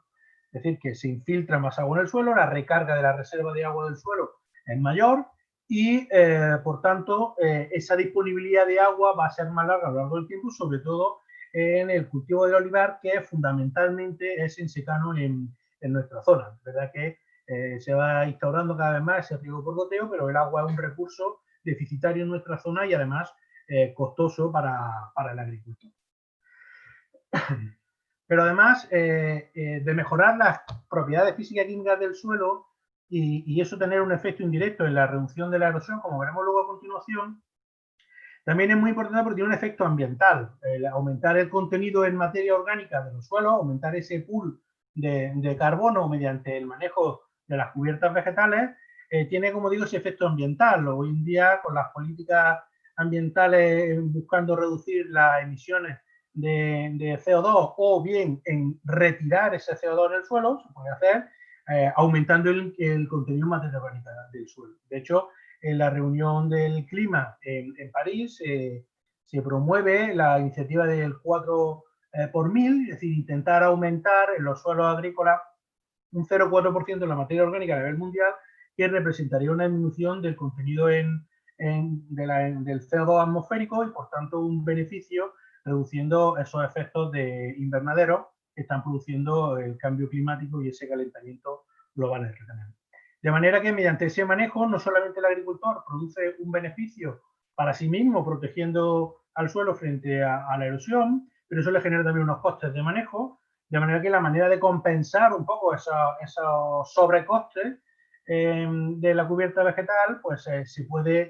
Es decir, que se infiltra más agua en el suelo, la recarga de la reserva de agua del suelo es mayor y, por tanto, esa disponibilidad de agua va a ser más larga a lo largo del tiempo, sobre todo en el cultivo del olivar, que fundamentalmente es en secano en nuestra zona. Es verdad que se va instaurando cada vez más ese riego por goteo, pero el agua es un recurso deficitario en nuestra zona y además costoso para el agricultor. Pero además de mejorar las propiedades físicas y químicas del suelo y eso tener un efecto indirecto en la reducción de la erosión, como veremos luego a continuación, también es muy importante porque tiene un efecto ambiental. Aumentar el contenido en materia orgánica de los suelos, aumentar ese pool de carbono mediante el manejo de las cubiertas vegetales, tiene, como digo, ese efecto ambiental. Hoy en día, con las políticas ambientales buscando reducir las emisiones de CO2 o bien en retirar ese CO2 en el suelo, se puede hacer aumentando el contenido en materia orgánica del suelo. De hecho, en la reunión del clima en París se promueve la iniciativa del 4 por 1000, es decir, intentar aumentar en los suelos agrícolas un 0,4% de la materia orgánica a nivel mundial, que representaría una disminución del contenido del CO2 atmosférico y, por tanto, un beneficio reduciendo esos efectos de invernadero que están produciendo el cambio climático y ese calentamiento global en el que tenemos. De manera que mediante ese manejo no solamente el agricultor produce un beneficio para sí mismo protegiendo al suelo frente a la erosión, pero eso le genera también unos costes de manejo, de manera que la manera de compensar un poco esos sobrecostes de la cubierta vegetal, pues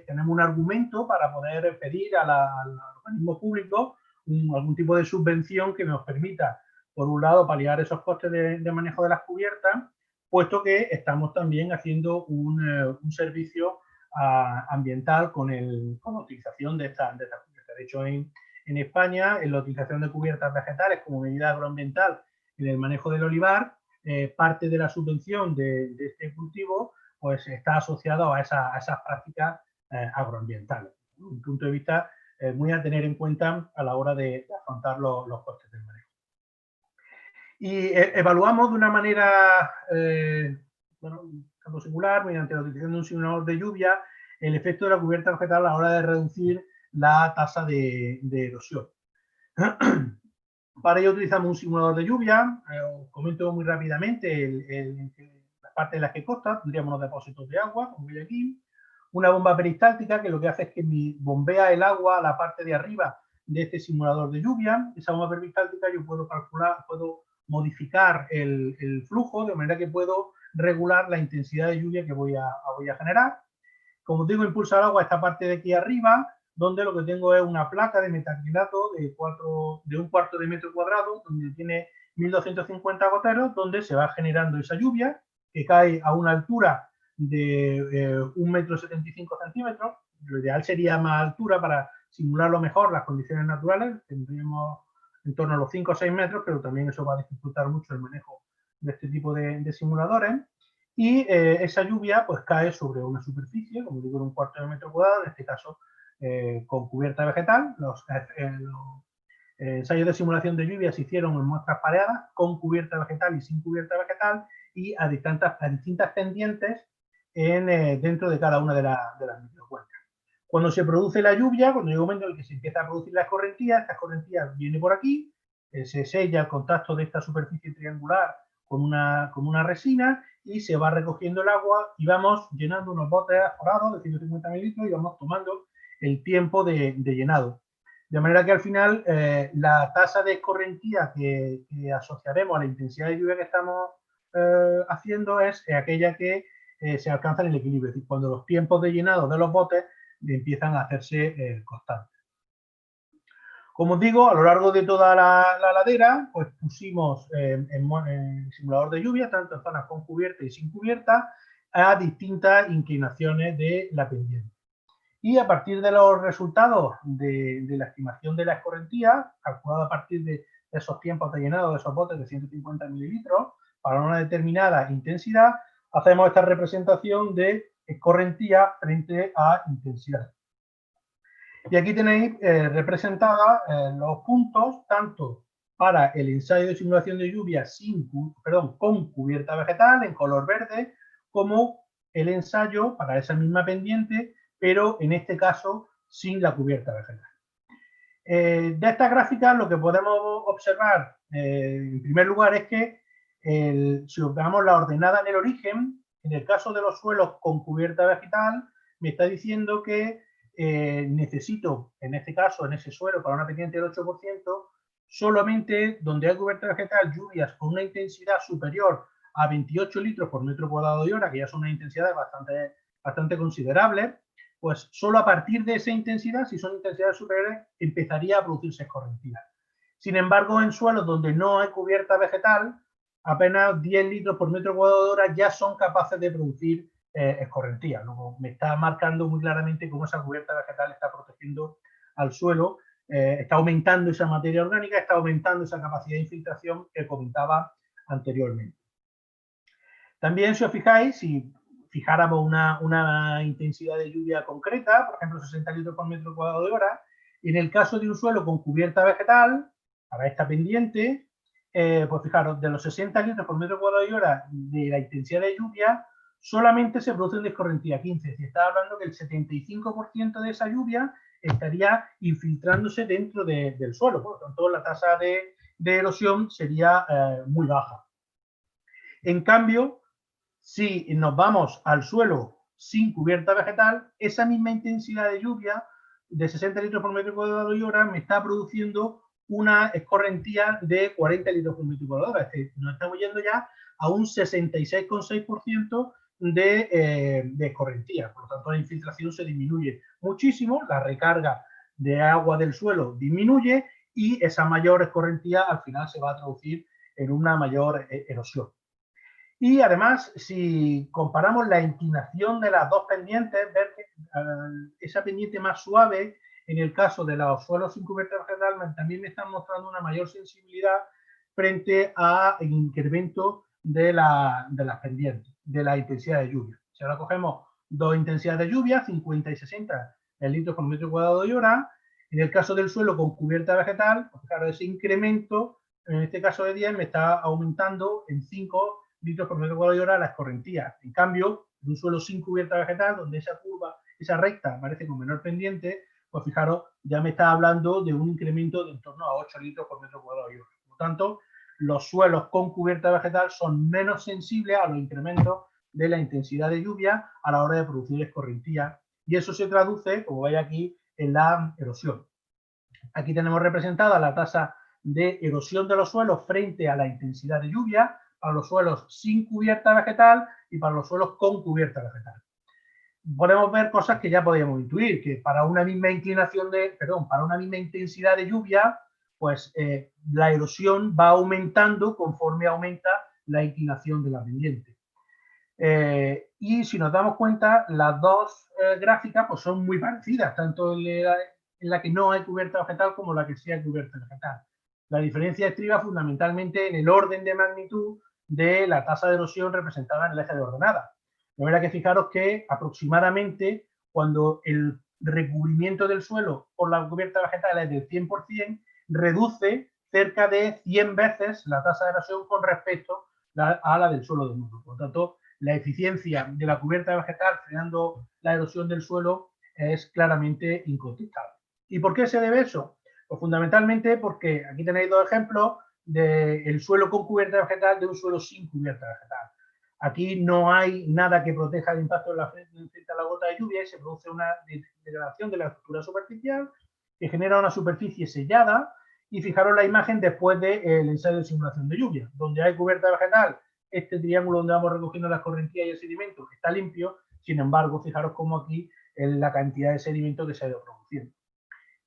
tenemos un argumento para poder pedir al organismo público algún tipo de subvención que nos permita, por un lado, paliar esos costes de manejo de las cubiertas, puesto que estamos también haciendo un servicio ambiental con la utilización de estas cubiertas. De hecho, en España, en la utilización de cubiertas vegetales como medida agroambiental en el manejo del olivar, parte de la subvención de este cultivo pues está asociado a esas prácticas agroambientales. Un punto de vista muy a tener en cuenta a la hora de afrontar los costes del manejo. Y evaluamos de una manera singular, mediante la utilización de un simulador de lluvia, el efecto de la cubierta vegetal a la hora de reducir la tasa de erosión. Para ello utilizamos un simulador de lluvia. Os comento muy rápidamente la parte de las que consta. Tendríamos unos depósitos de agua, como veis aquí. Una bomba peristáltica que lo que hace es que bombea el agua a la parte de arriba de este simulador de lluvia. Esa bomba peristáltica yo puedo calcular, puedo modificar el flujo de manera que puedo regular la intensidad de lluvia que voy a generar. Como digo, impulsa el agua a esta parte de aquí arriba, donde lo que tengo es una placa de metacrilato de un cuarto de metro cuadrado, donde tiene 1250 goteros, donde se va generando esa lluvia, que cae a una altura de 1,75 m. Lo ideal sería más altura para simularlo mejor las condiciones naturales. Tendríamos en torno a los 5 o 6 metros, pero también eso va a dificultar mucho el manejo de este tipo de simuladores. Y esa lluvia pues cae sobre una superficie, como digo, en un cuarto de metro cuadrado, en este caso con cubierta vegetal. Los ensayos de simulación de lluvia se hicieron en muestras pareadas, con cubierta vegetal y sin cubierta vegetal, y a distintas pendientes dentro de cada una de las microcuencas. Cuando se produce la lluvia, cuando llega un momento en el que se empieza a producir la escorrentía, esta escorrentía viene por aquí, se sella el contacto de esta superficie triangular con una resina y se va recogiendo el agua y vamos llenando unos botes aforados de 150 mililitros y vamos tomando el tiempo de llenado. De manera que al final la tasa de escorrentía que asociaremos a la intensidad de lluvia que estamos haciendo es aquella que se alcanza en el equilibrio, es decir, cuando los tiempos de llenado de los botes empiezan a hacerse constantes. Como os digo, a lo largo de toda la ladera, pues pusimos en simulador de lluvia, tanto en zonas con cubierta y sin cubierta, a distintas inclinaciones de la pendiente. Y a partir de los resultados de la estimación de la escorrentía, calculada a partir de esos tiempos de llenado de esos botes de 150 mililitros, para una determinada intensidad, hacemos esta representación de escorrentía frente a intensidad. Y aquí tenéis representadas los puntos, tanto para el ensayo de simulación de lluvia con cubierta vegetal en color verde, como el ensayo para esa misma pendiente, pero en este caso sin la cubierta vegetal. De estas gráficas lo que podemos observar, en primer lugar, es que si observamos la ordenada en el origen, en el caso de los suelos con cubierta vegetal, me está diciendo que necesito, en este caso, en ese suelo, para una pendiente del 8%, solamente donde hay cubierta vegetal, lluvias con una intensidad superior a 28 litros por metro cuadrado de hora, que ya son unas intensidades bastante considerables, pues solo a partir de esa intensidad, si son intensidades superiores, empezaría a producirse escorrentía. Sin embargo, en suelos donde no hay cubierta vegetal, apenas 10 litros por metro cuadrado de hora ya son capaces de producir escorrentía. Luego me está marcando muy claramente cómo esa cubierta vegetal está protegiendo al suelo, está aumentando esa materia orgánica, está aumentando esa capacidad de infiltración que comentaba anteriormente. También, si os fijáis, si fijáramos una intensidad de lluvia concreta, por ejemplo 60 litros por metro cuadrado de hora, en el caso de un suelo con cubierta vegetal, para esta pendiente, pues fijaros, de los 60 litros por metro cuadrado de hora de la intensidad de lluvia, solamente se produce una escorrentía 15. Si está hablando que el 75% de esa lluvia estaría infiltrándose dentro del suelo, por lo tanto la tasa de erosión sería muy baja. En cambio, si nos vamos al suelo sin cubierta vegetal, esa misma intensidad de lluvia de 60 litros por metro cuadrado de hora me está produciendo una escorrentía de 40 litros por metro cuadrado de hora. Es decir, nos estamos yendo ya a un 66,6% de escorrentía. Por lo tanto, la infiltración se disminuye muchísimo, la recarga de agua del suelo disminuye y esa mayor escorrentía al final se va a traducir en una mayor erosión. Y además, si comparamos la inclinación de las dos pendientes, ver que esa pendiente más suave, en el caso de los suelos sin cubierta vegetal, también me están mostrando una mayor sensibilidad frente al incremento de las pendientes, de la intensidad de lluvia. Si ahora cogemos dos intensidades de lluvia, 50 y 60 litros por metro cuadrado de hora, en el caso del suelo con cubierta vegetal, pues claro, ese incremento, en este caso de 10, me está aumentando en 5 litros por metro cuadrado de hora la escorrentía. En cambio, en un suelo sin cubierta vegetal, donde esa curva, esa recta aparece con menor pendiente, pues fijaros, ya me está hablando de un incremento de en torno a 8 litros por metro cuadrado. Por lo tanto, los suelos con cubierta vegetal son menos sensibles a los incrementos de la intensidad de lluvia a la hora de producir escorrentías, y eso se traduce, como veis aquí, en la erosión. Aquí tenemos representada la tasa de erosión de los suelos frente a la intensidad de lluvia para los suelos sin cubierta vegetal y para los suelos con cubierta vegetal. Podemos ver cosas que ya podíamos intuir, que para una misma para una misma intensidad de lluvia, pues la erosión va aumentando conforme aumenta la inclinación de la pendiente. Y si nos damos cuenta, las dos gráficas pues son muy parecidas, tanto en la que no hay cubierta vegetal como la que sí hay cubierta vegetal. La diferencia estriba fundamentalmente en el orden de magnitud de la tasa de erosión representada en el eje de ordenada. De manera que fijaros que aproximadamente cuando el recubrimiento del suelo por la cubierta vegetal es del 100%, reduce cerca de 100 veces la tasa de erosión con respecto a la del suelo desnudo. Por lo tanto, la eficiencia de la cubierta vegetal frenando la erosión del suelo es claramente incontestable. ¿Y por qué se debe eso? Pues fundamentalmente porque aquí tenéis dos ejemplos del suelo con cubierta vegetal de un suelo sin cubierta vegetal. Aquí no hay nada que proteja el impacto de la frente a la gota de lluvia y se produce una degradación de la estructura superficial que genera una superficie sellada. Y fijaros la imagen después del ensayo de simulación de lluvia, donde hay cubierta vegetal. Este triángulo donde vamos recogiendo las correntías y el sedimento está limpio, sin embargo, fijaros cómo aquí la cantidad de sedimento que se ha ido produciendo.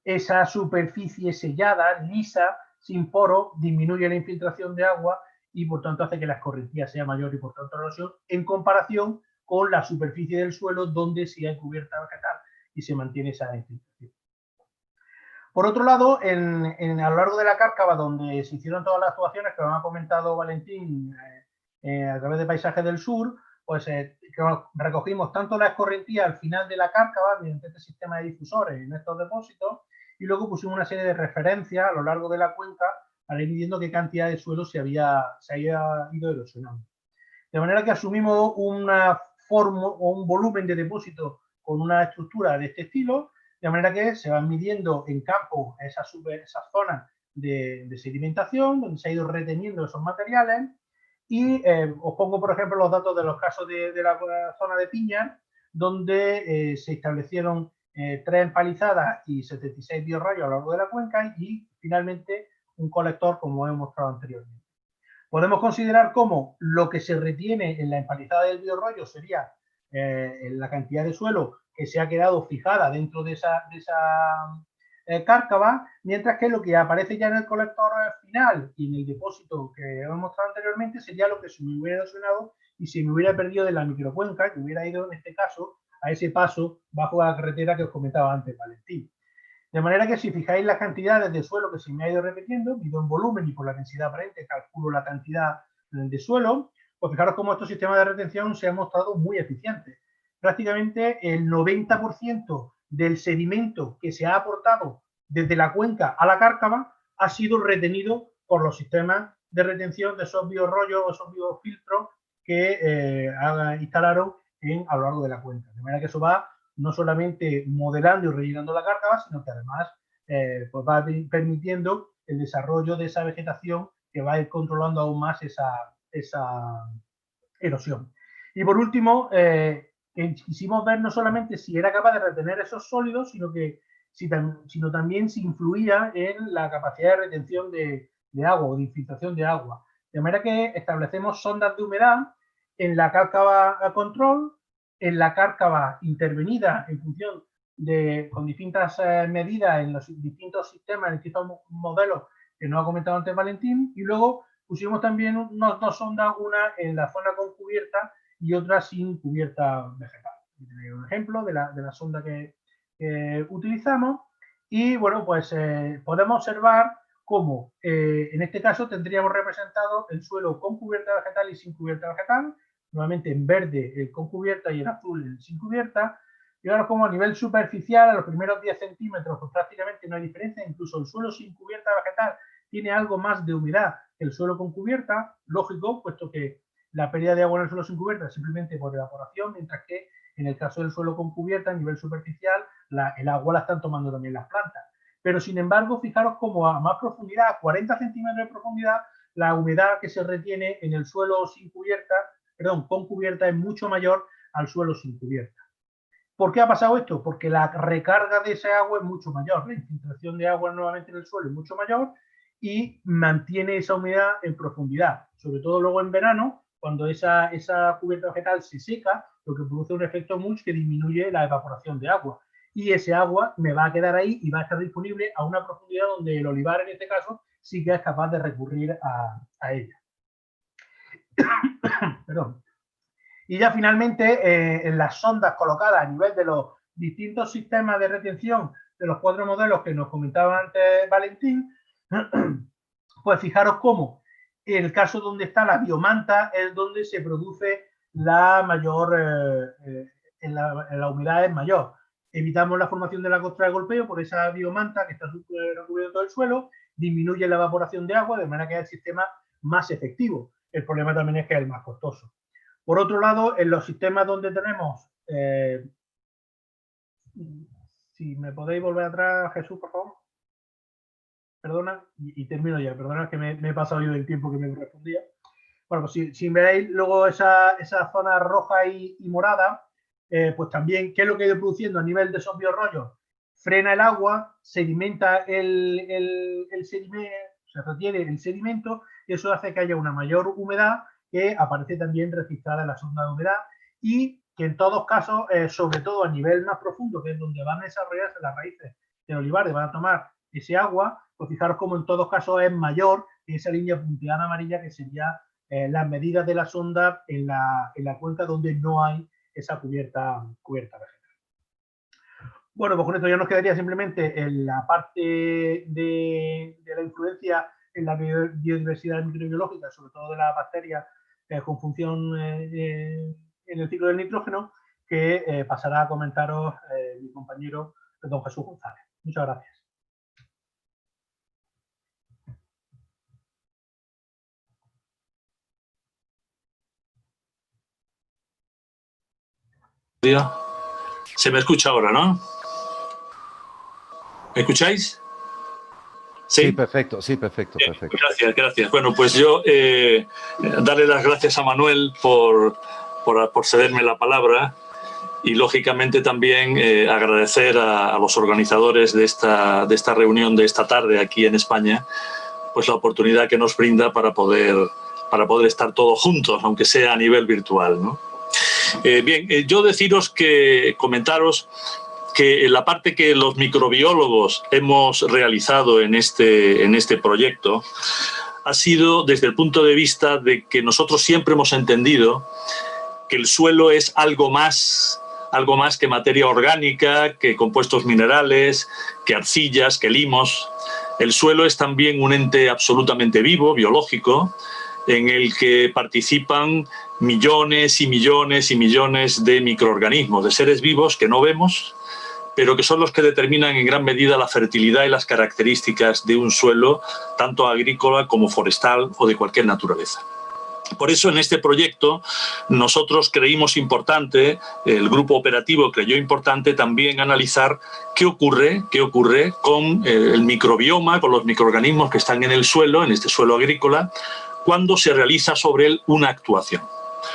Esa superficie sellada, lisa, sin poro, disminuye la infiltración de agua y por tanto hace que la escorrentía sea mayor y por tanto la erosión, en comparación con la superficie del suelo donde sí hay cubierta vegetal y se mantiene esa infiltración. Por otro lado, a lo largo de la Cárcava, donde se hicieron todas las actuaciones que nos ha comentado Valentín a través de Paisajes del Sur, pues recogimos tanto la escorrentía al final de la Cárcava mediante este sistema de difusores en estos depósitos y luego pusimos una serie de referencias a lo largo de la cuenca para ir viendo qué cantidad de suelo se había ido erosionando. De manera que asumimos una forma o un volumen de depósito con una estructura de este estilo, de manera que se van midiendo en campo esas zonas de sedimentación donde se ha ido reteniendo esos materiales. Y os pongo, por ejemplo, los datos de los casos de la zona de Piñar, donde se establecieron 3 empalizadas y 76 biorrayos a lo largo de la cuenca y finalmente un colector, como he mostrado anteriormente. Podemos considerar como lo que se retiene en la empalizada del biorrollo sería la cantidad de suelo que se ha quedado fijada dentro de esa cárcava, mientras que lo que aparece ya en el colector final y en el depósito que hemos mostrado anteriormente sería lo que se me hubiera erosionado y se me hubiera perdido de la microcuenca, que hubiera ido en este caso a ese paso bajo la carretera que os comentaba antes, Valentín. De manera que si fijáis las cantidades de suelo que se me ha ido repitiendo, mido en volumen y por la densidad aparente calculo la cantidad de suelo, pues fijaros cómo estos sistemas de retención se han mostrado muy eficientes. Prácticamente el 90% del sedimento que se ha aportado desde la cuenca a la Cárcava ha sido retenido por los sistemas de retención de esos biorrollos o esos biofiltros que instalaron a lo largo de la cuenca. De manera que eso va no solamente modelando y rellenando la Cárcava, sino que además pues va permitiendo el desarrollo de esa vegetación que va a ir controlando aún más esa erosión. Y por último, quisimos ver no solamente si era capaz de retener esos sólidos, sino también si influía en la capacidad de retención de agua o de infiltración de agua. De manera que establecemos sondas de humedad en la Cárcava control, en la Cárcava intervenida en función con distintas medidas en los distintos sistemas, en distintos modelos que nos ha comentado antes Valentín, y luego pusimos también dos sondas, una en la zona con cubierta y otra sin cubierta vegetal. Aquí tenéis un ejemplo de la sonda que utilizamos y bueno, pues podemos observar cómo en este caso tendríamos representado el suelo con cubierta vegetal y sin cubierta vegetal, nuevamente en verde el con cubierta y en azul el sin cubierta. Y ahora como a nivel superficial, a los primeros 10 centímetros, pues prácticamente no hay diferencia, incluso el suelo sin cubierta vegetal tiene algo más de humedad que el suelo con cubierta, lógico, puesto que la pérdida de agua en el suelo sin cubierta es simplemente por evaporación, mientras que en el caso del suelo con cubierta, a nivel superficial, el agua la están tomando también las plantas. Pero sin embargo, fijaros cómo a más profundidad, a 40 centímetros de profundidad, la humedad que se retiene en el suelo sin cubierta, perdón, con cubierta es mucho mayor al suelo sin cubierta. ¿Por qué ha pasado esto? Porque la recarga de ese agua es mucho mayor, la infiltración de agua nuevamente en el suelo es mucho mayor y mantiene esa humedad en profundidad, sobre todo luego en verano, cuando esa cubierta vegetal se seca, lo que produce un efecto mulch que disminuye la evaporación de agua. Y ese agua me va a quedar ahí y va a estar disponible a una profundidad donde el olivar, en este caso, sí que es capaz de recurrir a ella. Perdón. Y ya finalmente, en las sondas colocadas a nivel de los distintos sistemas de retención de los 4 modelos que nos comentaba antes Valentín, pues fijaros cómo el caso donde está la biomanta es donde se produce la mayor, la humedad es mayor. Evitamos la formación de la costra de golpeo por esa biomanta que está recubriendo todo el suelo, disminuye la evaporación de agua, de manera que es el sistema más efectivo. El problema también es que es el más costoso. Por otro lado, en los sistemas donde tenemos, si me podéis volver atrás, Jesús, por favor. Perdona, y termino ya, perdona que me he pasado yo del tiempo que me correspondía. Bueno, pues si veis luego esa zona roja y morada, pues también, ¿qué es lo que ha ido produciendo a nivel de esos biorrollos? Frena el agua, sedimenta el sedimento, se retiene el sedimento, y eso hace que haya una mayor humedad que aparece también registrada en la sonda de humedad y que en todos casos, sobre todo a nivel más profundo, que es donde van a desarrollarse las raíces del olivar y van a tomar ese agua, pues fijaros como en todos casos es mayor que esa línea punteada amarilla que sería las medidas de la sonda en la cuenca donde no hay esa cubierta vegetal. Bueno, pues con esto ya nos quedaría simplemente en la parte de la influencia en la biodiversidad microbiológica, sobre todo de las bacterias con función en el ciclo del nitrógeno, que pasará a comentaros mi compañero don Jesús González. Muchas gracias. Se me escucha ahora, ¿no? ¿Me escucháis? Sí, perfecto, sí, perfecto, Bien, perfecto. Gracias. Bueno, pues yo darle las gracias a Manuel por cederme la palabra y, lógicamente, también agradecer a los organizadores de esta reunión de esta tarde aquí en España, pues la oportunidad que nos brinda para poder estar todos juntos, aunque sea a nivel virtual, ¿no? Bien, yo comentaros que la parte que los microbiólogos hemos realizado en este proyecto ha sido desde el punto de vista de que nosotros siempre hemos entendido que el suelo es algo más que materia orgánica, que compuestos minerales, que arcillas, que limos. El suelo es también un ente absolutamente vivo, biológico, en el que participan millones y millones y millones de microorganismos, de seres vivos que no vemos, pero que son los que determinan en gran medida la fertilidad y las características de un suelo, tanto agrícola como forestal o de cualquier naturaleza. Por eso, en este proyecto, nosotros creímos importante, el grupo operativo creyó importante también analizar qué ocurre con el microbioma, con los microorganismos que están en el suelo, en este suelo agrícola, cuando se realiza sobre él una actuación.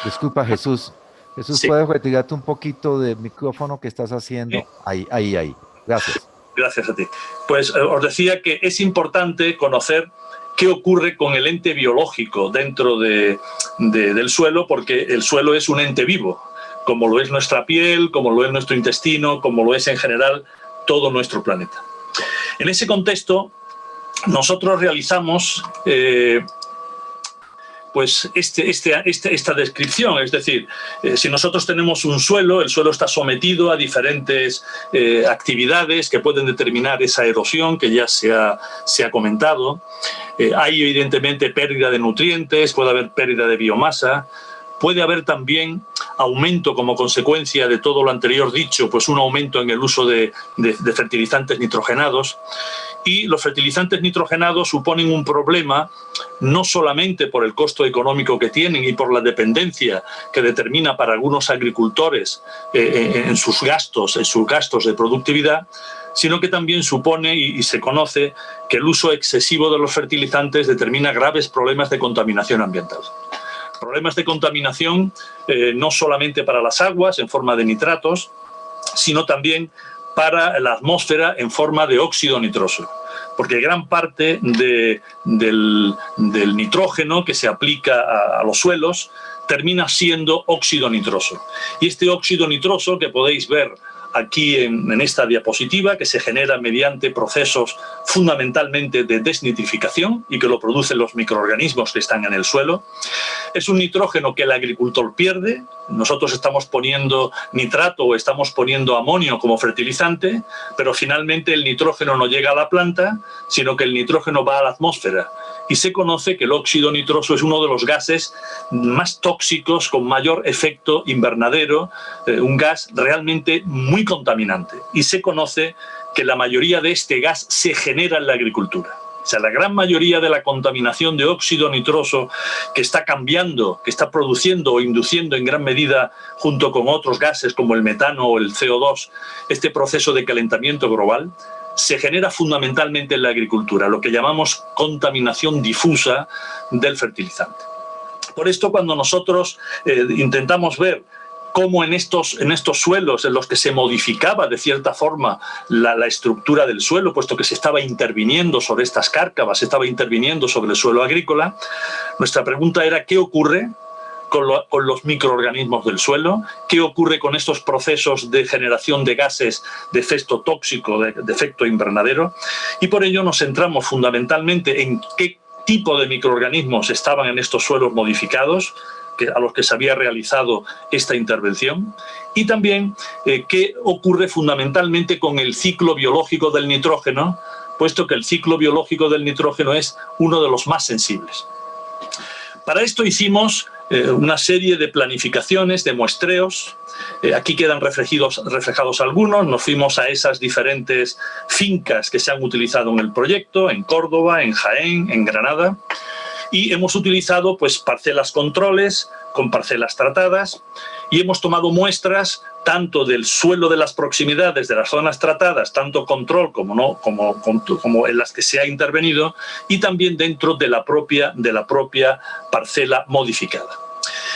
Disculpa, Jesús. Jesús, sí. ¿Puedes retirarte un poquito del micrófono que estás haciendo? Sí. Ahí. Gracias. Gracias a ti. Pues os decía que es importante conocer qué ocurre con el ente biológico dentro del suelo, porque el suelo es un ente vivo, como lo es nuestra piel, como lo es nuestro intestino, como lo es en general todo nuestro planeta. En ese contexto, nosotros realizamos pues esta descripción, es decir, si nosotros tenemos un suelo, el suelo está sometido a diferentes actividades que pueden determinar esa erosión que ya se ha comentado. Hay evidentemente pérdida de nutrientes, puede haber pérdida de biomasa, puede haber también aumento como consecuencia de todo lo anterior dicho, pues un aumento en el uso de fertilizantes nitrogenados. Y los fertilizantes nitrogenados suponen un problema no solamente por el costo económico que tienen y por la dependencia que determina para algunos agricultores en sus gastos de productividad, sino que también supone y se conoce que el uso excesivo de los fertilizantes determina graves problemas de contaminación ambiental. Problemas de contaminación no solamente para las aguas en forma de nitratos, sino también para la atmósfera en forma de óxido nitroso, porque gran parte del nitrógeno que se aplica a los suelos termina siendo óxido nitroso. Y este óxido nitroso que podéis ver aquí en esta diapositiva, que se genera mediante procesos fundamentalmente de desnitrificación y que lo producen los microorganismos que están en el suelo. Es un nitrógeno que el agricultor pierde. Nosotros estamos poniendo nitrato o estamos poniendo amonio como fertilizante, pero finalmente el nitrógeno no llega a la planta, sino que el nitrógeno va a la atmósfera. Y se conoce que el óxido nitroso es uno de los gases más tóxicos, con mayor efecto invernadero, un gas realmente muy contaminante. Y se conoce que la mayoría de este gas se genera en la agricultura. O sea, la gran mayoría de la contaminación de óxido nitroso que está cambiando, que está produciendo o induciendo en gran medida, junto con otros gases como el metano o el CO2, este proceso de calentamiento global, se genera fundamentalmente en la agricultura, lo que llamamos contaminación difusa del fertilizante. Por esto, cuando nosotros intentamos ver cómo en estos suelos en los que se modificaba de cierta forma la estructura del suelo, puesto que se estaba interviniendo sobre estas cárcavas, se estaba interviniendo sobre el suelo agrícola, nuestra pregunta era ¿qué ocurre con los microorganismos del suelo? ¿Qué ocurre con estos procesos de generación de gases de efecto tóxico, de efecto invernadero? Y por ello nos centramos fundamentalmente en qué tipo de microorganismos estaban en estos suelos modificados, a los que se había realizado esta intervención, y también qué ocurre fundamentalmente con el ciclo biológico del nitrógeno, puesto que el ciclo biológico del nitrógeno es uno de los más sensibles. Para esto hicimos una serie de planificaciones, de muestreos. Aquí quedan reflejados algunos. Nos fuimos a esas diferentes fincas que se han utilizado en el proyecto, en Córdoba, en Jaén, en Granada. Y hemos utilizado pues, parcelas controles con parcelas tratadas y hemos tomado muestras tanto del suelo de las proximidades de las zonas tratadas, tanto control como en las que se ha intervenido, y también dentro de la propia parcela modificada.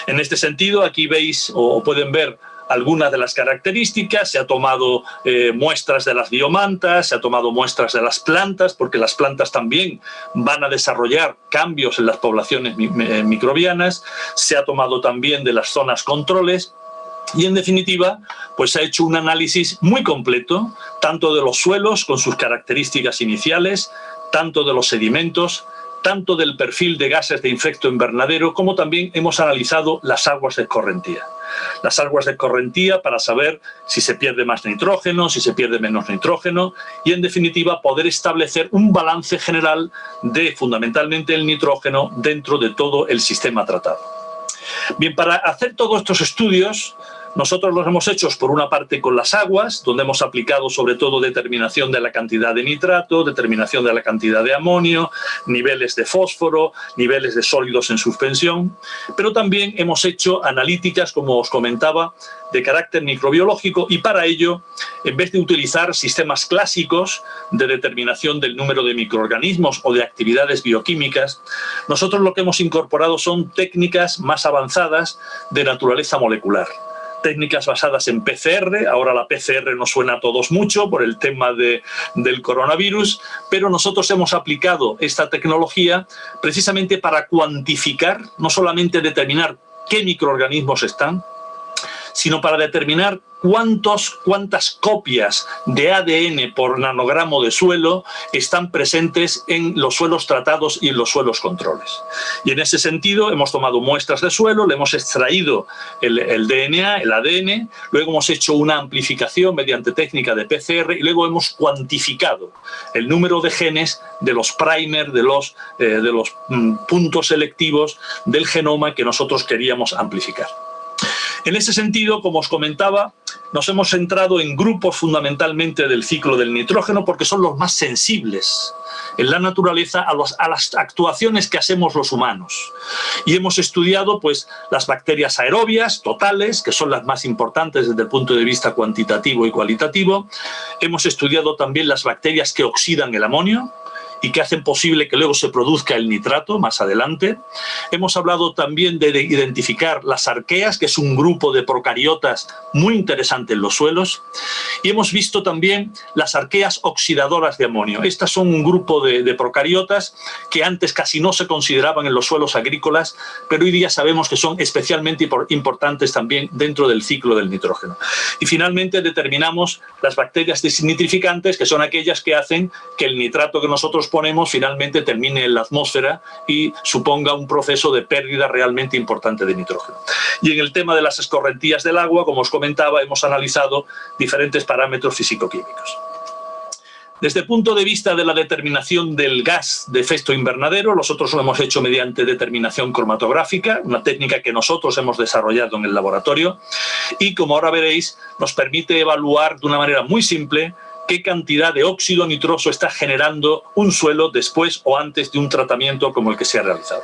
En este sentido, aquí veis o pueden ver algunas de las características. Se ha tomado muestras de las biomantas, se ha tomado muestras de las plantas, porque las plantas también van a desarrollar cambios en las poblaciones microbianas. Se ha tomado también de las zonas controles. Y en definitiva, pues se ha hecho un análisis muy completo, tanto de los suelos con sus características iniciales, tanto de los sedimentos, tanto del perfil de gases de efecto invernadero, como también hemos analizado las aguas de escorrentía. Las aguas de escorrentía para saber si se pierde más nitrógeno, si se pierde menos nitrógeno, y en definitiva poder establecer un balance general de fundamentalmente el nitrógeno dentro de todo el sistema tratado. Bien, para hacer todos estos estudios, nosotros los hemos hecho por una parte con las aguas, donde hemos aplicado sobre todo determinación de la cantidad de nitrato, determinación de la cantidad de amonio, niveles de fósforo, niveles de sólidos en suspensión, pero también hemos hecho analíticas, como os comentaba, de carácter microbiológico, y para ello, en vez de utilizar sistemas clásicos de determinación del número de microorganismos o de actividades bioquímicas, nosotros lo que hemos incorporado son técnicas más avanzadas de naturaleza molecular. Técnicas basadas en PCR. Ahora la PCR nos suena a todos mucho por el tema del coronavirus, pero nosotros hemos aplicado esta tecnología precisamente para cuantificar, no solamente determinar qué microorganismos están, sino para determinar cuántas copias de ADN por nanogramo de suelo están presentes en los suelos tratados y en los suelos controles. Y en ese sentido hemos tomado muestras de suelo, le hemos extraído el DNA, el ADN, luego hemos hecho una amplificación mediante técnica de PCR y luego hemos cuantificado el número de genes de los primers, de los puntos selectivos del genoma que nosotros queríamos amplificar. En ese sentido, como os comentaba, nos hemos centrado en grupos fundamentalmente del ciclo del nitrógeno porque son los más sensibles en la naturaleza a las actuaciones que hacemos los humanos. Y hemos estudiado pues, las bacterias aerobias totales, que son las más importantes desde el punto de vista cuantitativo y cualitativo. Hemos estudiado también las bacterias que oxidan el amonio y que hacen posible que luego se produzca el nitrato más adelante. Hemos hablado también de identificar las arqueas, que es un grupo de procariotas muy interesante en los suelos. Y hemos visto también las arqueas oxidadoras de amonio. Estas son un grupo de procariotas que antes casi no se consideraban en los suelos agrícolas, pero hoy día sabemos que son especialmente importantes también dentro del ciclo del nitrógeno. Y finalmente determinamos las bacterias desnitrificantes, que son aquellas que hacen que el nitrato que nosotros ponemos finalmente termine en la atmósfera y suponga un proceso de pérdida realmente importante de nitrógeno. Y en el tema de las escorrentías del agua, como os comentaba, hemos analizado diferentes parámetros físico-químicos. Desde el punto de vista de la determinación del gas de efecto invernadero, nosotros lo hemos hecho mediante determinación cromatográfica, una técnica que nosotros hemos desarrollado en el laboratorio y, como ahora veréis, nos permite evaluar de una manera muy simple qué cantidad de óxido nitroso está generando un suelo después o antes de un tratamiento como el que se ha realizado.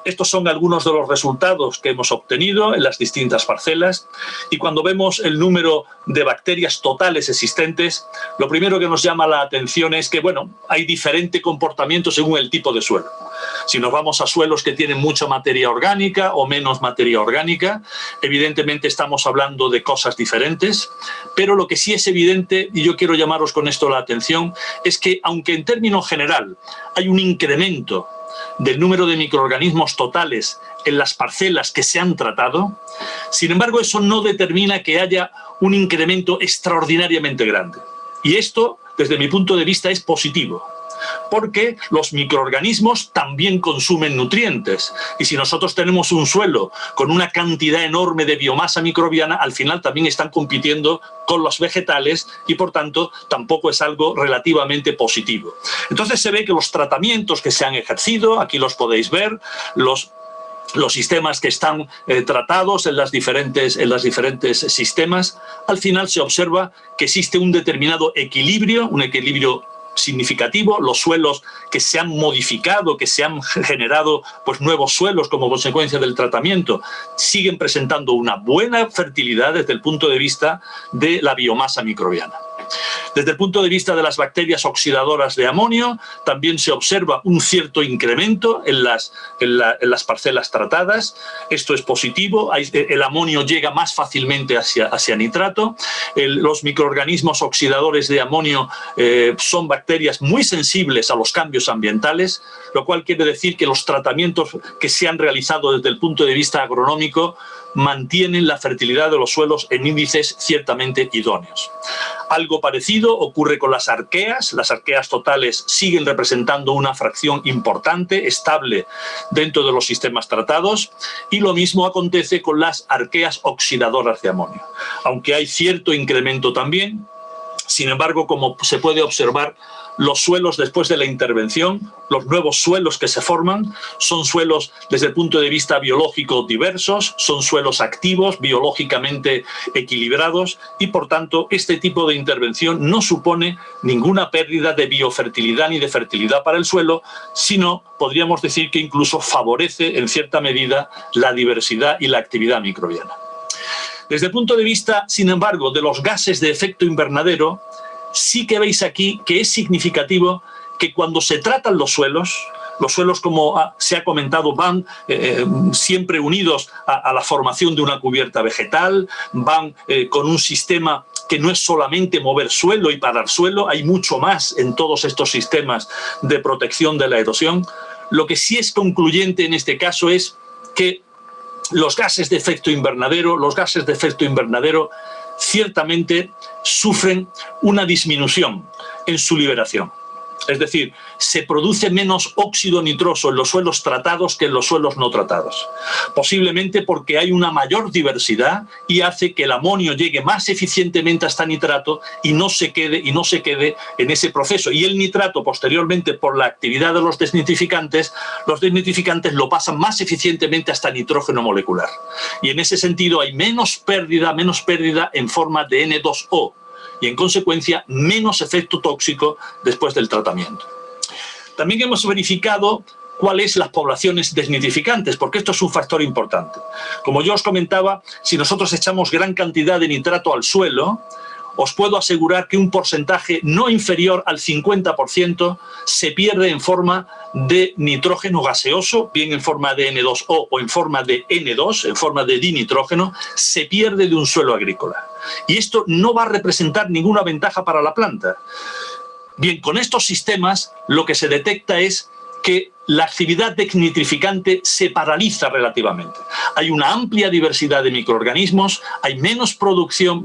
Estos son algunos de los resultados que hemos obtenido en las distintas parcelas y cuando vemos el número de bacterias totales existentes, lo primero que nos llama la atención es que, bueno, hay diferente comportamiento según el tipo de suelo. Si nos vamos a suelos que tienen mucha materia orgánica o menos materia orgánica, evidentemente estamos hablando de cosas diferentes, pero lo que sí es evidente, y yo quiero llamaros con esto la atención, es que aunque en términos general hay un incremento del número de microorganismos totales en las parcelas que se han tratado, sin embargo eso no determina que haya un incremento extraordinariamente grande. Y esto, desde mi punto de vista, es positivo, porque los microorganismos también consumen nutrientes y si nosotros tenemos un suelo con una cantidad enorme de biomasa microbiana, al final también están compitiendo con los vegetales y por tanto tampoco es algo relativamente positivo. Entonces se ve que los tratamientos que se han ejercido, aquí los podéis ver, los sistemas que están tratados en las diferentes sistemas, al final se observa que existe un determinado equilibrio, un equilibrio significativo. Los suelos que se han modificado, que se han generado pues, nuevos suelos como consecuencia del tratamiento, siguen presentando una buena fertilidad desde el punto de vista de la biomasa microbiana. Desde el punto de vista de las bacterias oxidadoras de amonio, también se observa un cierto incremento en las parcelas tratadas. Esto es positivo, el amonio llega más fácilmente hacia nitrato. Los microorganismos oxidadores de amonio son bacterias muy sensibles a los cambios ambientales, lo cual quiere decir que los tratamientos que se han realizado desde el punto de vista agronómico mantienen la fertilidad de los suelos en índices ciertamente idóneos. Algo parecido ocurre con las arqueas. Las arqueas totales siguen representando una fracción importante, estable dentro de los sistemas tratados y lo mismo acontece con las arqueas oxidadoras de amonio. Aunque hay cierto incremento también, sin embargo, como se puede observar, los suelos después de la intervención, los nuevos suelos que se forman, son suelos desde el punto de vista biológico diversos, son suelos activos, biológicamente equilibrados y por tanto este tipo de intervención no supone ninguna pérdida de biofertilidad ni de fertilidad para el suelo, sino podríamos decir que incluso favorece en cierta medida la diversidad y la actividad microbiana. Desde el punto de vista, sin embargo, de los gases de efecto invernadero, sí que veis aquí que es significativo que cuando se tratan los suelos como se ha comentado van siempre unidos a la formación de una cubierta vegetal, van con un sistema que no es solamente mover suelo y parar suelo, hay mucho más en todos estos sistemas de protección de la erosión. Lo que sí es concluyente en este caso es que los gases de efecto invernadero ciertamente sufren una disminución en su liberación. Es decir, se produce menos óxido nitroso en los suelos tratados que en los suelos no tratados. Posiblemente porque hay una mayor diversidad y hace que el amonio llegue más eficientemente hasta nitrato y no se quede en ese proceso. Y el nitrato, posteriormente, por la actividad de los desnitrificantes lo pasan más eficientemente hasta nitrógeno molecular. Y en ese sentido hay menos pérdida en forma de N2O. Y en consecuencia menos efecto tóxico después del tratamiento. También hemos verificado cuáles las poblaciones desnitrificantes, porque esto es un factor importante. Como yo os comentaba, si nosotros echamos gran cantidad de nitrato al suelo, os puedo asegurar que un porcentaje no inferior al 50% se pierde en forma de nitrógeno gaseoso, bien en forma de N2O o en forma de N2, en forma de dinitrógeno, se pierde de un suelo agrícola. Y esto no va a representar ninguna ventaja para la planta. Bien, con estos sistemas lo que se detecta es que la actividad desnitrificante se paraliza relativamente. Hay una amplia diversidad de microorganismos, hay menos producción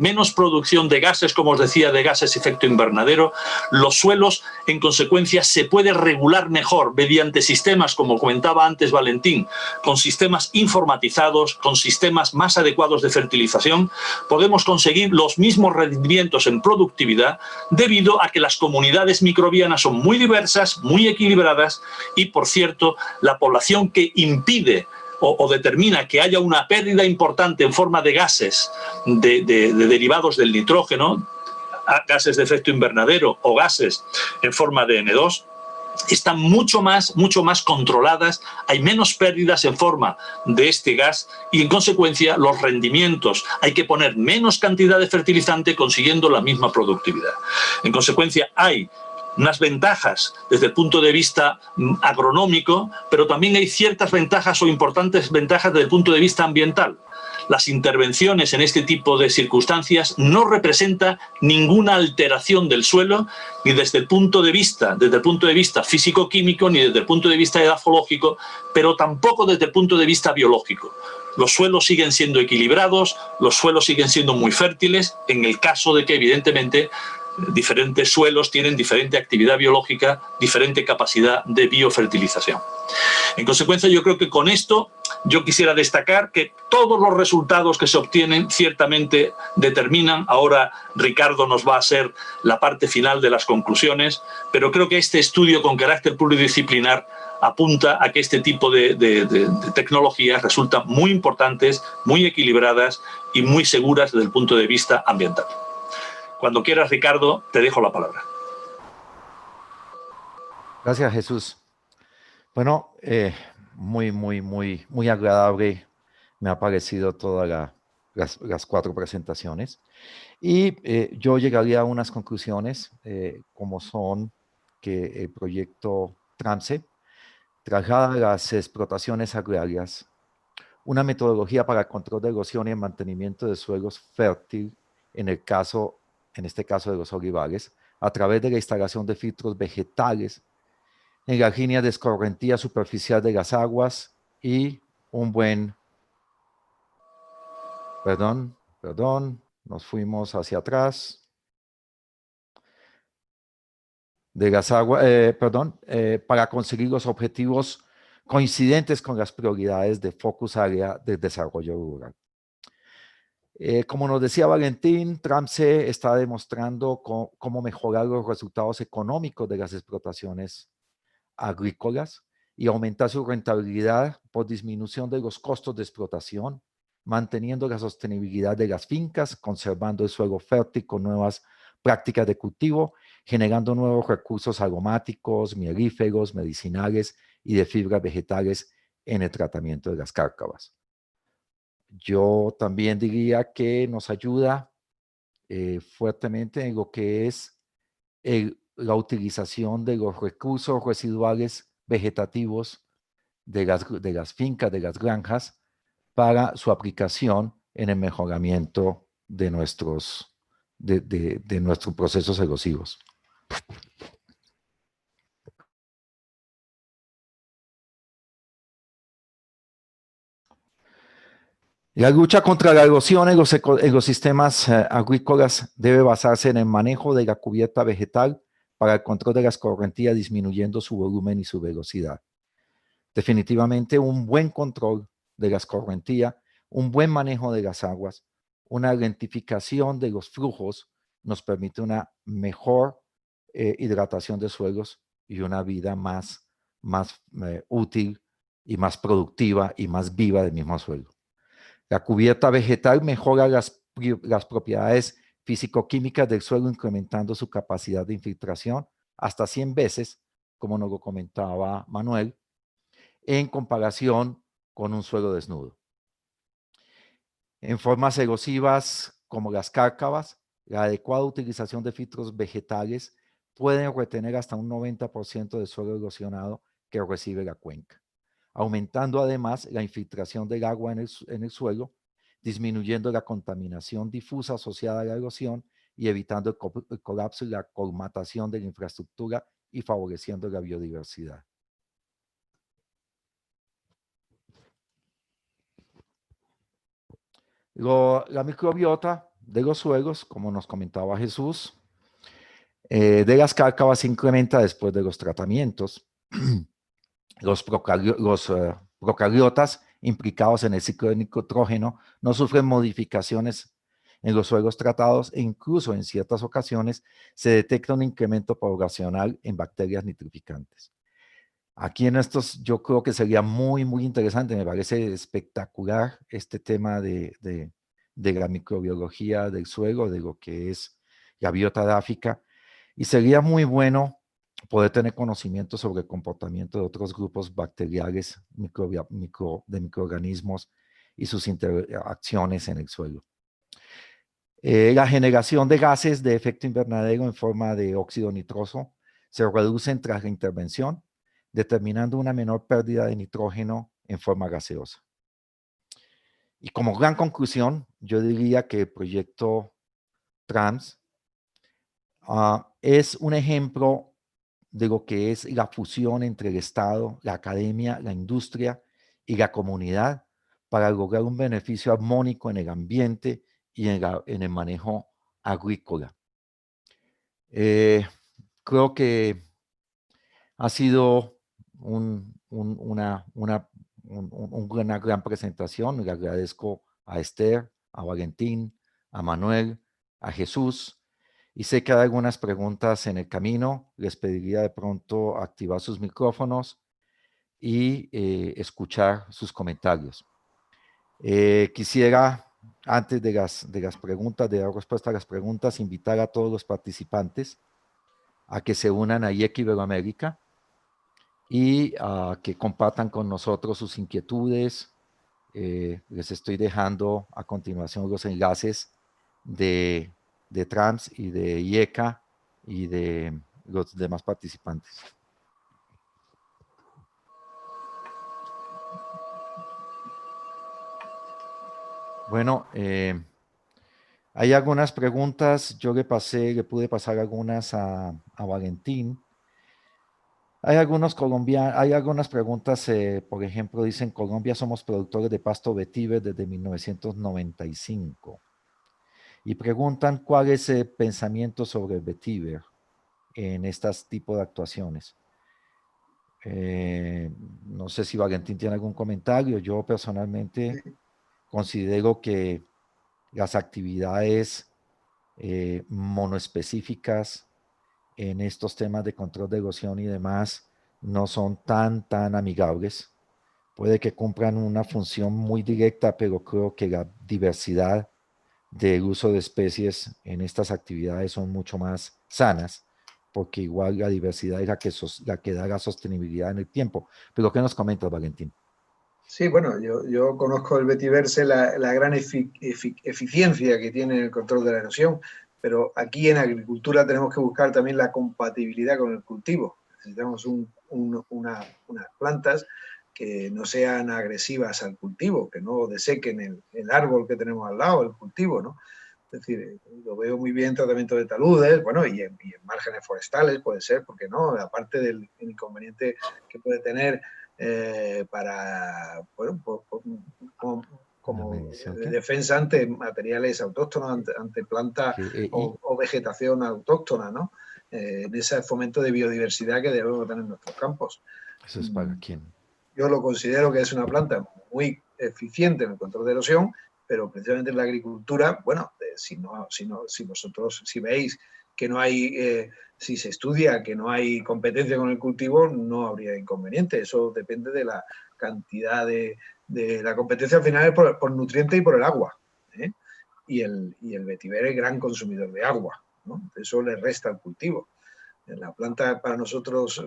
de gases, como os decía, de gases efecto invernadero. Los suelos, en consecuencia, se puede regular mejor mediante sistemas, como comentaba antes Valentín, con sistemas informatizados, con sistemas más adecuados de fertilización. Podemos conseguir los mismos rendimientos en productividad debido a que las comunidades microbianas son muy diversas, muy equilibradas y, por cierto, la población que impide o determina que haya una pérdida importante en forma de gases de derivados del nitrógeno, gases de efecto invernadero o gases en forma de N2, están mucho más controladas, hay menos pérdidas en forma de este gas y en consecuencia los rendimientos, hay que poner menos cantidad de fertilizante consiguiendo la misma productividad. En consecuencia hay unas ventajas desde el punto de vista agronómico, pero también hay ciertas ventajas o importantes ventajas desde el punto de vista ambiental. Las intervenciones en este tipo de circunstancias no representan ninguna alteración del suelo, ni desde el punto de vista físico-químico, ni desde el punto de vista edafológico, pero tampoco desde el punto de vista biológico. Los suelos siguen siendo equilibrados, los suelos siguen siendo muy fértiles, en el caso de que, evidentemente, diferentes suelos tienen diferente actividad biológica, diferente capacidad de biofertilización. En consecuencia, yo creo que con esto yo quisiera destacar que todos los resultados que se obtienen ciertamente determinan. Ahora Ricardo nos va a hacer la parte final de las conclusiones, pero creo que este estudio con carácter pluridisciplinar apunta a que este tipo de tecnologías resultan muy importantes, muy equilibradas y muy seguras desde el punto de vista ambiental. Cuando quieras, Ricardo, te dejo la palabra. Gracias, Jesús. Bueno, muy agradable me ha parecido todas las 4 presentaciones. Y yo llegaría a unas conclusiones, como son que el proyecto TRAMSE traslada a las explotaciones agrarias una metodología para el control de erosión y el mantenimiento de suelos fértiles en este caso de los olivares, a través de la instalación de filtros vegetales en la línea de escorrentía superficial de las aguas y un buen... Perdón, nos fuimos hacia atrás. De las aguas, para conseguir los objetivos coincidentes con las prioridades de Focus Area del desarrollo rural. Como nos decía Valentín, TRAMSE está demostrando cómo mejorar los resultados económicos de las explotaciones agrícolas y aumentar su rentabilidad por disminución de los costos de explotación, manteniendo la sostenibilidad de las fincas, conservando el suelo fértil con nuevas prácticas de cultivo, generando nuevos recursos aromáticos, mielíferos, medicinales y de fibras vegetales en el tratamiento de las cárcavas. Yo también diría que nos ayuda fuertemente en lo que es la utilización de los recursos residuales vegetativos de las fincas, de las granjas, para su aplicación en el mejoramiento de nuestros procesos erosivos. La lucha contra la erosión en los sistemas agrícolas debe basarse en el manejo de la cubierta vegetal para el control de la escorrentía, disminuyendo su volumen y su velocidad. Definitivamente un buen control de la escorrentía, un buen manejo de las aguas, una lentificación de los flujos nos permite una mejor hidratación de suelos y una vida más útil y más productiva y más viva del mismo suelo. La cubierta vegetal mejora las propiedades físico-químicas del suelo, incrementando su capacidad de infiltración hasta 100 veces, como nos lo comentaba Manuel, en comparación con un suelo desnudo. En formas erosivas como las cárcavas, la adecuada utilización de filtros vegetales pueden retener hasta un 90% del suelo erosionado que recibe la cuenca, aumentando además la infiltración del agua en el suelo, disminuyendo la contaminación difusa asociada a la erosión y evitando el colapso y la colmatación de la infraestructura y favoreciendo la biodiversidad. La microbiota de los suelos, como nos comentaba Jesús, de las cárcavas se incrementa después de los tratamientos. Los procariotas implicados en el ciclo de nitrógeno no sufren modificaciones en los suelos tratados e incluso en ciertas ocasiones se detecta un incremento poblacional en bacterias nitrificantes. Aquí en estos yo creo que sería muy interesante, me parece espectacular este tema de la microbiología del suelo, de lo que es la biota edáfica, y sería muy bueno poder tener conocimiento sobre el comportamiento de otros grupos bacteriales de microorganismos y sus interacciones en el suelo. La generación de gases de efecto invernadero en forma de óxido nitroso se reducen tras la intervención, determinando una menor pérdida de nitrógeno en forma gaseosa. Y como gran conclusión, yo diría que el proyecto TRAMS es un ejemplo de lo que es la fusión entre el Estado, la academia, la industria y la comunidad para lograr un beneficio armónico en el ambiente y en el manejo agrícola. Creo que ha sido una gran presentación. Le agradezco a Esther, a Valentín, a Manuel, a Jesús. Y sé que hay algunas preguntas en el camino. Les pediría de pronto activar sus micrófonos y escuchar sus comentarios. Quisiera, antes de las preguntas, de dar respuesta a las preguntas, invitar a todos los participantes a que se unan a IECA Iberoamérica y que compartan con nosotros sus inquietudes. Les estoy dejando a continuación los enlaces de TRAMS y de IECA y de los demás participantes. Bueno, hay algunas preguntas. Yo le pude pasar algunas a Valentín. Hay algunas preguntas, por ejemplo, dicen, Colombia somos productores de pasto vetiver desde 1995. Y preguntan cuál es el pensamiento sobre el vetiver en estos tipos de actuaciones. No sé si Valentín tiene algún comentario. Yo personalmente considero que las actividades monoespecíficas en estos temas de control de erosión y demás no son tan amigables. Puede que cumplan una función muy directa, pero creo que la diversidad del uso de especies en estas actividades son mucho más sanas, porque igual la diversidad es la que da la sostenibilidad en el tiempo. Pero ¿qué nos comentas, Valentín? Sí, bueno, yo conozco el vetiverse, la gran eficiencia que tiene en el control de la erosión, pero aquí en agricultura tenemos que buscar también la compatibilidad con el cultivo. Necesitamos unas plantas que no sean agresivas al cultivo, que no desequen el árbol que tenemos al lado, el cultivo, ¿no? Es decir, lo veo muy bien, tratamiento de taludes, bueno, y en márgenes forestales puede ser, porque no, aparte del inconveniente que puede tener para, bueno, como defensa ante materiales autóctonos, ante plantas o vegetación autóctona, ¿no? en ese fomento de biodiversidad que debemos tener en nuestros campos. ¿Eso es para quién? Yo lo considero que es una planta muy eficiente en el control de erosión, pero precisamente en la agricultura, bueno, si vosotros, si veis que no hay, si se estudia que no hay competencia con el cultivo, no habría inconveniente. Eso depende de la cantidad de la competencia, al final es por nutriente y por el agua, ¿eh? Y el vetiver es gran consumidor de agua, ¿no? Eso le resta al cultivo. La planta para nosotros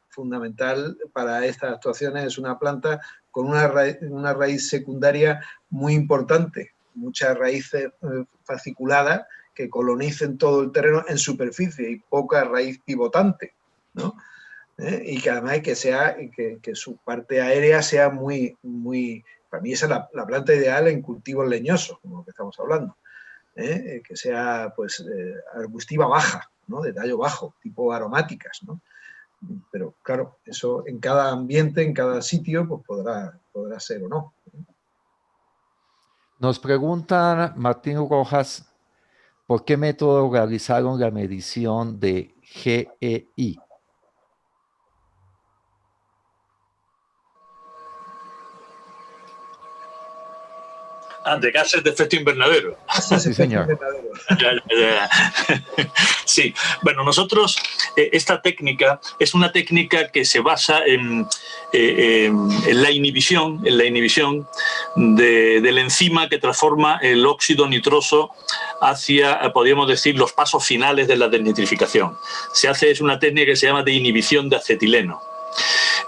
fundamental para estas actuaciones es una planta con una raíz secundaria muy importante, muchas raíces fasciculadas que colonicen todo el terreno en superficie y poca raíz pivotante, ¿no? Y que además que su parte aérea sea muy, para mí esa es la planta ideal en cultivos leñosos, como lo que estamos hablando, que sea pues arbustiva baja, ¿no? De tallo bajo, tipo aromáticas, ¿no? Pero claro, eso en cada ambiente, en cada sitio, pues podrá ser o no. Nos preguntan Martín Rojas, ¿por qué método realizaron la medición de GEI? De gases de efecto invernadero. Sí, señor. Sí, bueno, nosotros, esta técnica es una técnica que se basa en la inhibición del enzima que transforma el óxido nitroso hacia, podríamos decir, los pasos finales de la desnitrificación. Es una técnica que se llama de inhibición de acetileno.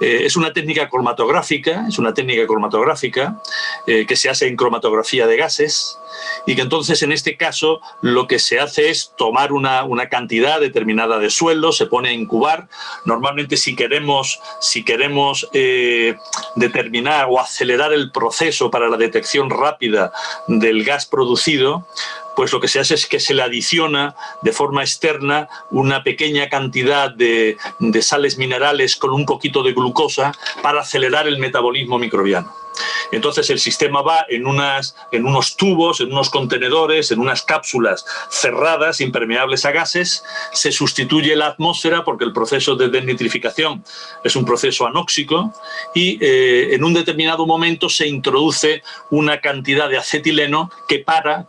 Es una técnica cromatográfica, que se hace en cromatografía de gases y que entonces en este caso lo que se hace es tomar una cantidad determinada de suelo, se pone a incubar. Normalmente si queremos determinar o acelerar el proceso para la detección rápida del gas producido, pues lo que se hace es que se le adiciona de forma externa una pequeña cantidad de sales minerales con un poquito de glucosa para acelerar el metabolismo microbiano. Entonces el sistema va en unos tubos, en unos contenedores, en unas cápsulas cerradas, impermeables a gases, se sustituye la atmósfera porque el proceso de desnitrificación es un proceso anóxico y en un determinado momento se introduce una cantidad de acetileno que para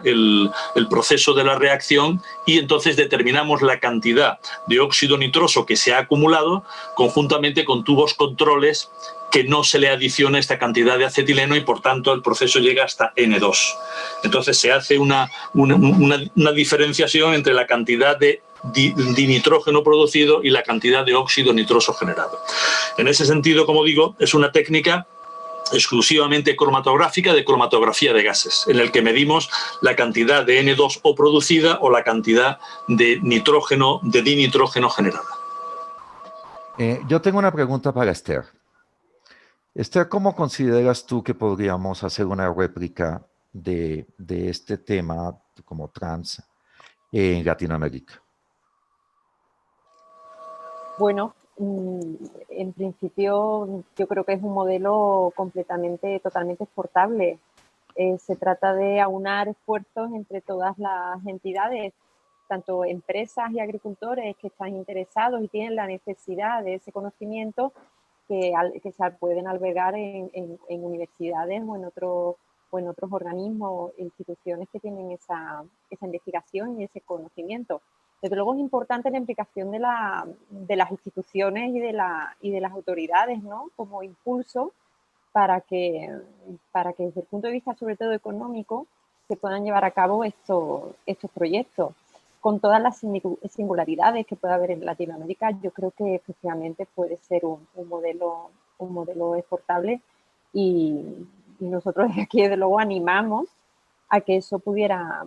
el proceso de la reacción y entonces determinamos la cantidad de óxido nitroso que se ha acumulado conjuntamente con tubos controles que no se le adiciona esta cantidad de acetileno y por tanto el proceso llega hasta N2. Entonces se hace una diferenciación entre la cantidad de dinitrógeno producido y la cantidad de óxido nitroso generado. En ese sentido, como digo, es una técnica exclusivamente cromatográfica de cromatografía de gases, en el que medimos la cantidad de N2O producida o la cantidad de dinitrógeno generada. Yo tengo una pregunta para Esther. Esther, ¿cómo consideras tú que podríamos hacer una réplica de este tema como trans en Latinoamérica? Bueno, en principio yo creo que es un modelo totalmente exportable. Se trata de aunar esfuerzos entre todas las entidades, tanto empresas y agricultores que están interesados y tienen la necesidad de ese conocimiento que se pueden albergar en universidades o en otros organismos e instituciones que tienen esa investigación y ese conocimiento. Desde luego es importante la implicación de las instituciones y de las autoridades, ¿no? Como impulso para que desde el punto de vista sobre todo económico se puedan llevar a cabo estos proyectos. Con todas las singularidades que puede haber en Latinoamérica, yo creo que efectivamente puede ser un modelo exportable y nosotros desde aquí desde luego animamos a que eso pudiera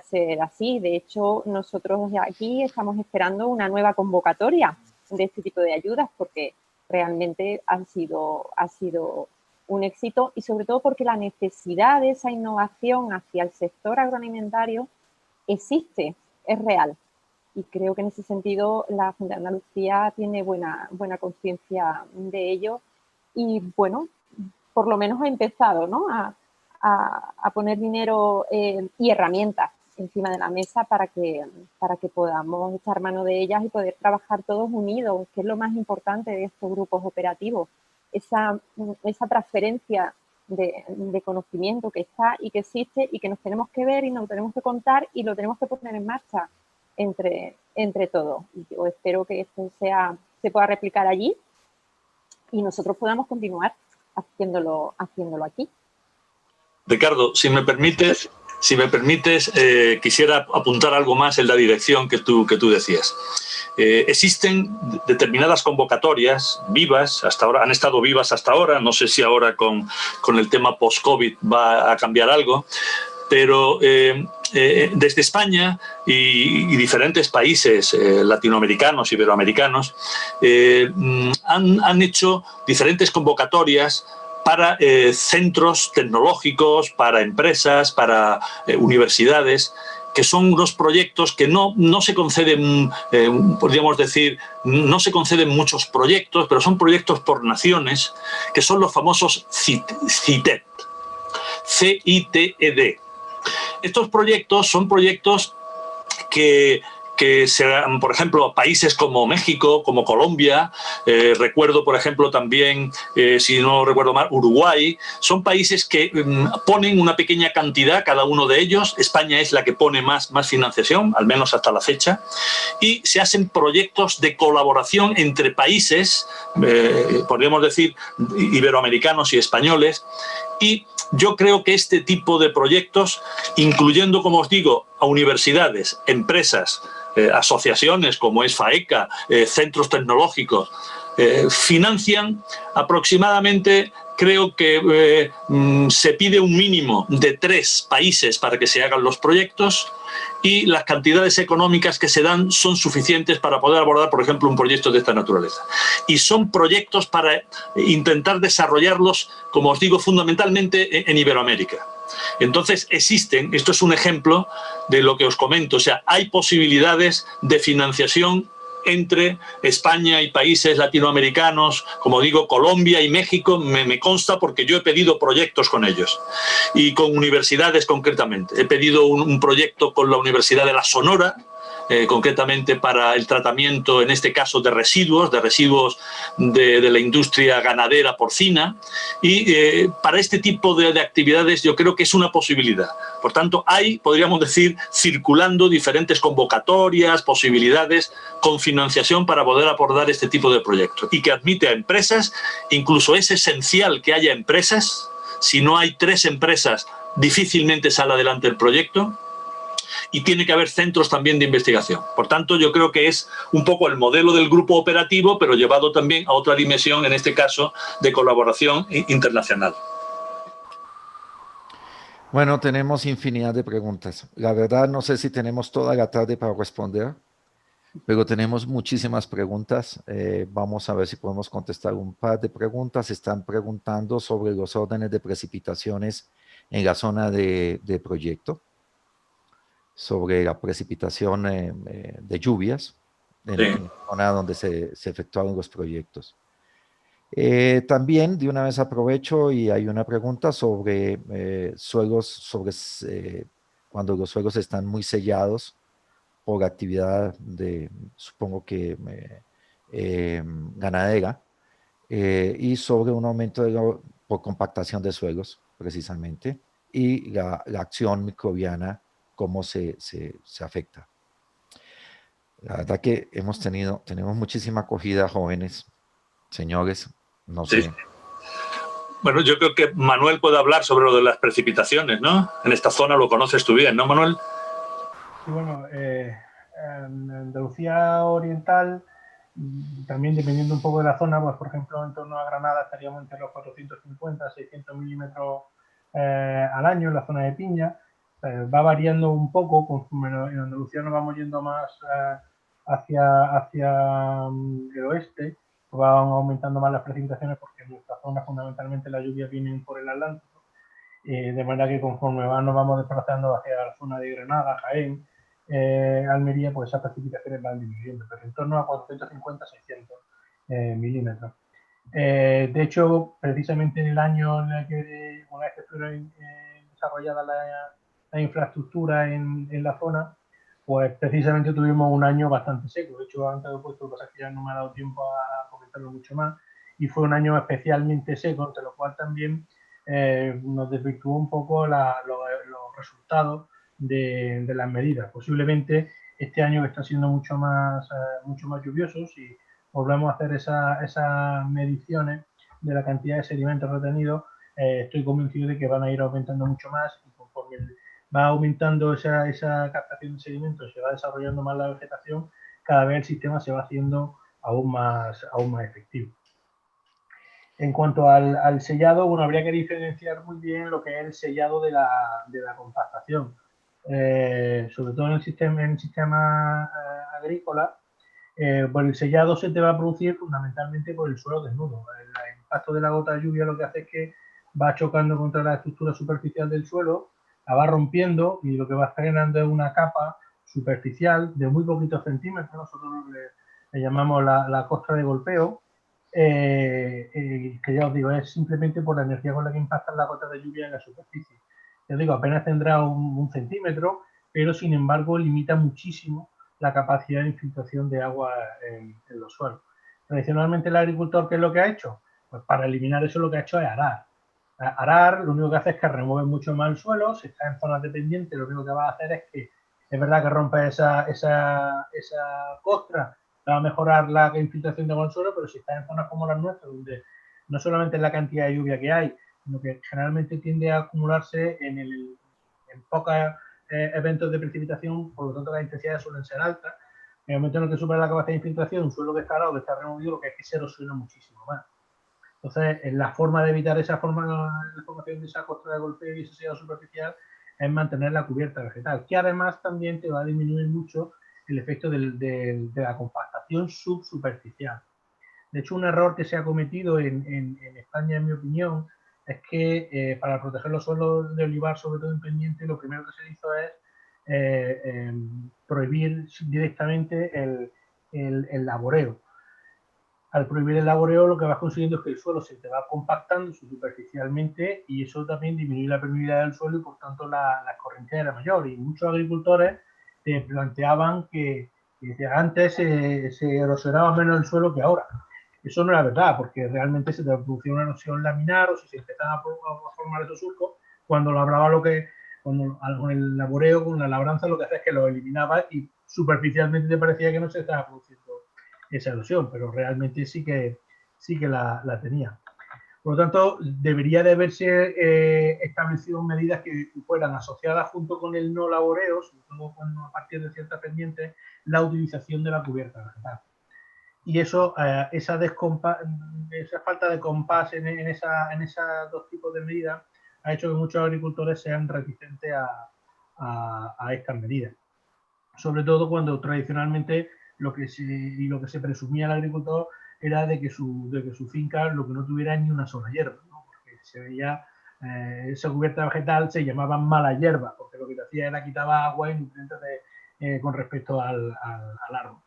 ser así. De hecho, nosotros aquí estamos esperando una nueva convocatoria de este tipo de ayudas porque realmente ha sido un éxito y sobre todo porque la necesidad de esa innovación hacia el sector agroalimentario existe, es real. Y creo que en ese sentido la Fundación Andalucía tiene buena conciencia de ello y, bueno, por lo menos ha empezado, ¿no? a poner dinero y herramientas encima de la mesa para que podamos echar mano de ellas y poder trabajar todos unidos, que es lo más importante de estos grupos operativos. Esa transferencia de conocimiento que está y que existe y que nos tenemos que ver y nos tenemos que contar y lo tenemos que poner en marcha entre todos. Y yo espero que esto se pueda replicar allí y nosotros podamos continuar haciéndolo aquí. Ricardo, si me permites, quisiera apuntar algo más en la dirección que tú decías. Existen determinadas convocatorias vivas, hasta ahora han estado vivas hasta ahora, no sé si ahora con el tema post-COVID va a cambiar algo, pero desde España y diferentes países latinoamericanos, iberoamericanos, han hecho diferentes convocatorias para centros tecnológicos, para empresas, para universidades, que son unos proyectos que no se conceden, podríamos decir, no se conceden muchos proyectos, pero son proyectos por naciones, que son los famosos CITED, C-I-T-E-D. Estos proyectos son proyectos que serán, por ejemplo, países como México, como Colombia, recuerdo, por ejemplo, también, si no recuerdo mal, Uruguay, son países que ponen una pequeña cantidad, cada uno de ellos. España es la que pone más financiación, al menos hasta la fecha, y se hacen proyectos de colaboración entre países, podríamos decir, iberoamericanos y españoles, y yo creo que este tipo de proyectos, incluyendo, como os digo, a universidades, empresas, asociaciones como es FAECA, centros tecnológicos, financian aproximadamente, creo que se pide un mínimo de 3 países para que se hagan los proyectos, y las cantidades económicas que se dan son suficientes para poder abordar, por ejemplo, un proyecto de esta naturaleza. Y son proyectos para intentar desarrollarlos, como os digo, fundamentalmente en Iberoamérica. Entonces existen, esto es un ejemplo de lo que os comento, o sea, hay posibilidades de financiación entre España y países latinoamericanos, como digo, Colombia y México, me consta porque yo he pedido proyectos con ellos y con universidades concretamente. He pedido un proyecto con la Universidad de la Sonora, concretamente para el tratamiento, en este caso, de residuos de la industria ganadera porcina, y para este tipo de actividades yo creo que es una posibilidad. Por tanto, hay, podríamos decir, circulando diferentes convocatorias, posibilidades con financiación para poder abordar este tipo de proyectos, y que admite a empresas. Incluso es esencial que haya empresas. Si no hay 3 empresas, difícilmente sale adelante el proyecto. Y tiene que haber centros también de investigación. Por tanto, yo creo que es un poco el modelo del grupo operativo, pero llevado también a otra dimensión, en este caso, de colaboración internacional. Bueno, tenemos infinidad de preguntas. La verdad, no sé si tenemos toda la tarde para responder, pero tenemos muchísimas preguntas. Vamos a ver si podemos contestar un par de preguntas. Están preguntando sobre los órdenes de precipitaciones en la zona de proyecto, sobre la precipitación de lluvias en la zona donde se efectuaron los proyectos. También de una vez aprovecho y hay una pregunta sobre suelos, cuando los suelos están muy sellados por actividad supongo que ganadera, y sobre un aumento por compactación de suelos, precisamente, y la acción microbiana, cómo se afecta. La verdad que tenemos muchísima acogida, jóvenes, señores, no sé. Sí. Bueno, yo creo que Manuel puede hablar sobre lo de las precipitaciones, ¿no? En esta zona lo conoces tú bien, ¿no, Manuel? Sí, bueno, en Andalucía Oriental, también dependiendo un poco de la zona, pues por ejemplo en torno a Granada estaríamos entre los 450 600 milímetros al año en la zona de Piña. Va variando un poco, conforme en Andalucía nos vamos yendo más hacia el oeste, pues van aumentando más las precipitaciones porque en nuestra zona fundamentalmente las lluvias vienen por el Atlántico, de manera que conforme nos vamos desplazando hacia la zona de Granada, Jaén, Almería, pues esas precipitaciones van disminuyendo, pero en torno a 450-600 milímetros. De hecho, precisamente en el año en el que una vez que estuvieron desarrolladas infraestructura en la zona, pues precisamente tuvimos un año bastante seco. De hecho, antes he puesto, lo que pasa es que ya no me ha dado tiempo a comentarlo mucho más, y fue un año especialmente seco, entre lo cual también nos desvirtuó un poco los resultados de las medidas. Posiblemente este año, que está siendo mucho más lluvioso, si volvemos a hacer esas mediciones de la cantidad de sedimentos retenidos, estoy convencido de que van a ir aumentando mucho más, y conforme va aumentando esa captación de sedimentos, se va desarrollando más la vegetación, cada vez el sistema se va haciendo aún más efectivo. En cuanto al sellado, bueno, habría que diferenciar muy bien lo que es el sellado de la compactación. Sobre todo en el sistema agrícola, pues el sellado se te va a producir fundamentalmente por el suelo desnudo. El impacto de la gota de lluvia lo que hace es que va chocando contra la estructura superficial del suelo, la va rompiendo, y lo que va generando es una capa superficial de muy poquitos centímetros. Nosotros le llamamos la costra de golpeo, que ya os digo, es simplemente por la energía con la que impactan las gotas de lluvia en la superficie. Ya os digo, apenas tendrá un centímetro, pero sin embargo limita muchísimo la capacidad de infiltración de agua en los suelos. Tradicionalmente el agricultor, ¿qué es lo que ha hecho? Pues para eliminar eso lo que ha hecho es arar. Arar lo único que hace es que remueve mucho más el suelo. Si está en zonas dependientes, lo único que va a hacer es que, es verdad que rompe esa costra, va a mejorar la infiltración de agua en el suelo, pero si está en zonas como las nuestras, donde no solamente es la cantidad de lluvia que hay, sino que generalmente tiende a acumularse en pocos eventos de precipitación, por lo tanto las intensidades suelen ser altas. En el momento en el que supera la capacidad de infiltración, un suelo que está arado, que está removido, lo que es que se erosiona muchísimo más. Entonces, la forma de evitar la formación de esa costra de golpeo y ese sellado superficial es mantener la cubierta vegetal, que además también te va a disminuir mucho el efecto de la compactación subsuperficial. De hecho, un error que se ha cometido en España, en mi opinión, es que para proteger los suelos de olivar, sobre todo en pendiente, lo primero que se hizo es prohibir directamente el laboreo. Al prohibir el laboreo, lo que vas consiguiendo es que el suelo se te va compactando superficialmente, y eso también disminuye la permeabilidad del suelo y por tanto la escorrentía era mayor. Y muchos agricultores te planteaban que antes se erosionaba menos el suelo que ahora. Eso no era verdad, porque realmente se te producía una erosión laminar, o si se empezaban a formar esos surcos, cuando labraba con el laboreo, con la labranza, lo que hace es que lo eliminaba y superficialmente te parecía que no se estaba produciendo esa erosión, pero realmente sí que la tenía. Por lo tanto, debería de haberse establecido medidas que fueran asociadas junto con el no laboreo, sobre todo cuando a partir de ciertas pendientes, la utilización de la cubierta vegetal. Y eso, esa falta de compás en esos dos tipos de medidas ha hecho que muchos agricultores sean reticentes a estas medidas. Sobre todo cuando tradicionalmente lo que se presumía el agricultor era de que su finca lo que no tuviera ni una sola hierba, ¿no? Porque se veía esa cubierta vegetal se llamaba mala hierba, porque lo que te hacía era quitaba agua y nutrientes con respecto al árbol.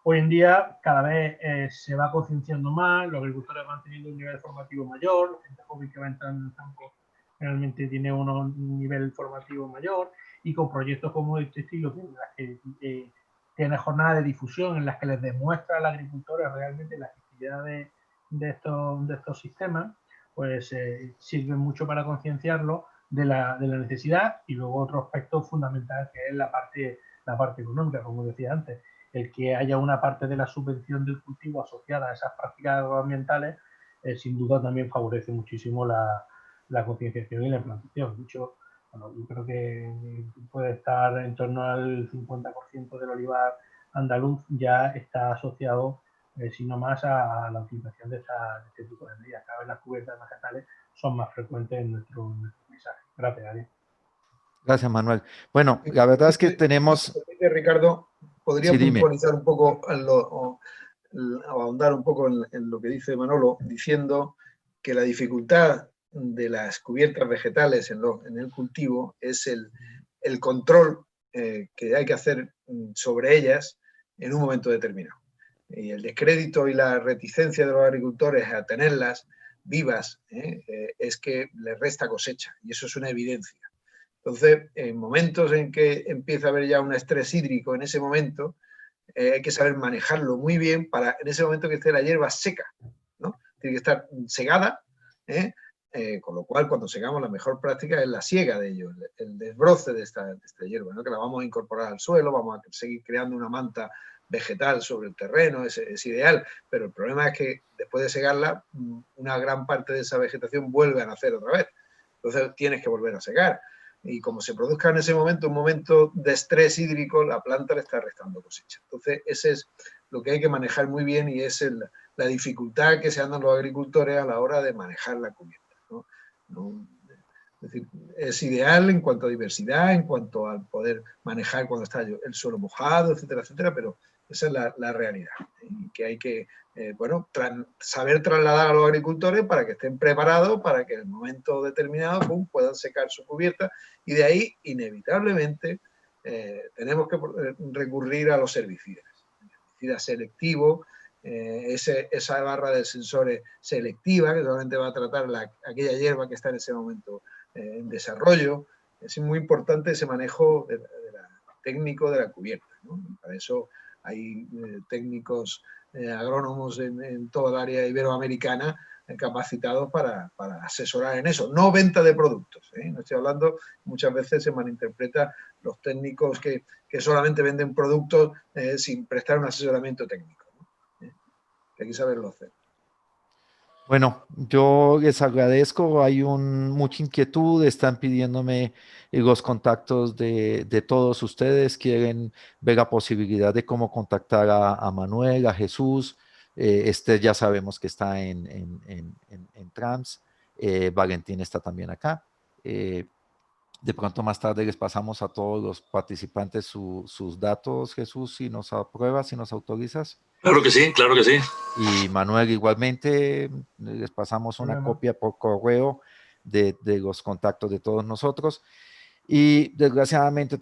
Hoy en día cada vez se va concienciando más, los agricultores van teniendo un nivel formativo mayor, la gente joven que va entrando en el campo realmente tiene un nivel formativo mayor, y con proyectos como este estilo, que tiene jornadas de difusión en las que les demuestra al agricultor realmente la efectividad de estos sistemas, pues sirven mucho para concienciarlo de la necesidad. Y luego otro aspecto fundamental, que es la parte económica, como decía antes, el que haya una parte de la subvención del cultivo asociada a esas prácticas agroambientales, sin duda también favorece muchísimo la concienciación y la implantación. De hecho, bueno, yo creo que puede estar en torno al 50% del olivar andaluz ya está asociado, si no más, a la utilización de este tipo de medidas. Cada vez las cubiertas vegetales son más frecuentes en nuestro paisaje. Gracias, Ariel. Gracias, Manuel. Bueno, la verdad es que tenemos... Ricardo, podría sí, puntualizar un poco, o ahondar un poco en lo que dice Manolo, diciendo que la dificultad de las cubiertas vegetales en el cultivo es el control que hay que hacer sobre ellas en un momento determinado. Y el descrédito y la reticencia de los agricultores a tenerlas vivas es que les resta cosecha, y eso es una evidencia. Entonces, en momentos en que empieza a haber ya un estrés hídrico, en ese momento, hay que saber manejarlo muy bien para en ese momento que esté la hierba seca, ¿no? Tiene que estar segada, con lo cual cuando segamos la mejor práctica es la siega de ello, el desbroce de esta hierba, ¿no? Que la vamos a incorporar al suelo, vamos a seguir creando una manta vegetal sobre el terreno, es ideal, pero el problema es que después de segarla, una gran parte de esa vegetación vuelve a nacer otra vez. Entonces tienes que volver a secar. Y como se produzca en ese momento un momento de estrés hídrico, la planta le está restando cosecha. Entonces, ese es lo que hay que manejar muy bien y es la dificultad que se andan los agricultores a la hora de manejar la cubierta, ¿no? Es decir, es ideal en cuanto a diversidad, en cuanto al poder manejar cuando está el suelo mojado, etcétera, etcétera, pero esa es la realidad. Y que hay que saber trasladar a los agricultores para que estén preparados para que en el momento determinado puedan secar su cubierta, y de ahí inevitablemente tenemos que recurrir a los herbicidas. Herbicidas selectivos, esa barra de sensores selectiva que solamente va a tratar aquella hierba que está en ese momento en desarrollo. Es muy importante ese manejo técnico de la cubierta, ¿no? Para eso hay técnicos agrónomos en toda el área iberoamericana capacitados para asesorar en eso. No venta de productos, no estoy hablando, muchas veces se malinterpreta los técnicos que solamente venden productos sin prestar un asesoramiento técnico, ¿no? Hay que saberlo hacer. Bueno, yo les agradezco, hay mucha inquietud, están pidiéndome los contactos de todos ustedes, quieren ver la posibilidad de cómo contactar a Manuel, a Jesús, Esther ya sabemos que está en Trans, Valentín está también acá. De pronto más tarde les pasamos a todos los participantes sus datos, Jesús, si nos apruebas, si nos autorizas. Claro que sí, claro que sí. Y Manuel, igualmente, les pasamos una copia por correo de los contactos de todos nosotros. Y desgraciadamente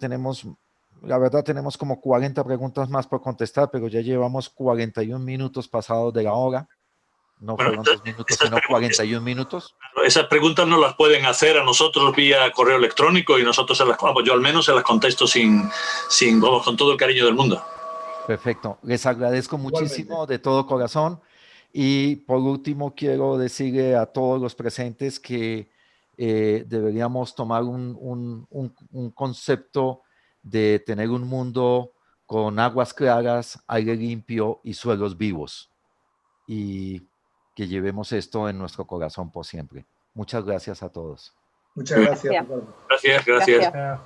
la verdad tenemos como 40 preguntas más por contestar, pero ya llevamos 41 minutos pasados de la hora. No fueron 2 minutos, sino 41 minutos. Esas preguntas nos las pueden hacer a nosotros vía correo electrónico y nosotros yo al menos se las contesto con todo el cariño del mundo. Perfecto. Les agradezco muchísimo de todo corazón. Y por último, quiero decirle a todos los presentes que deberíamos tomar un concepto de tener un mundo con aguas claras, aire limpio y suelos vivos. Y que llevemos esto en nuestro corazón por siempre. Muchas gracias a todos. Muchas gracias. Gracias.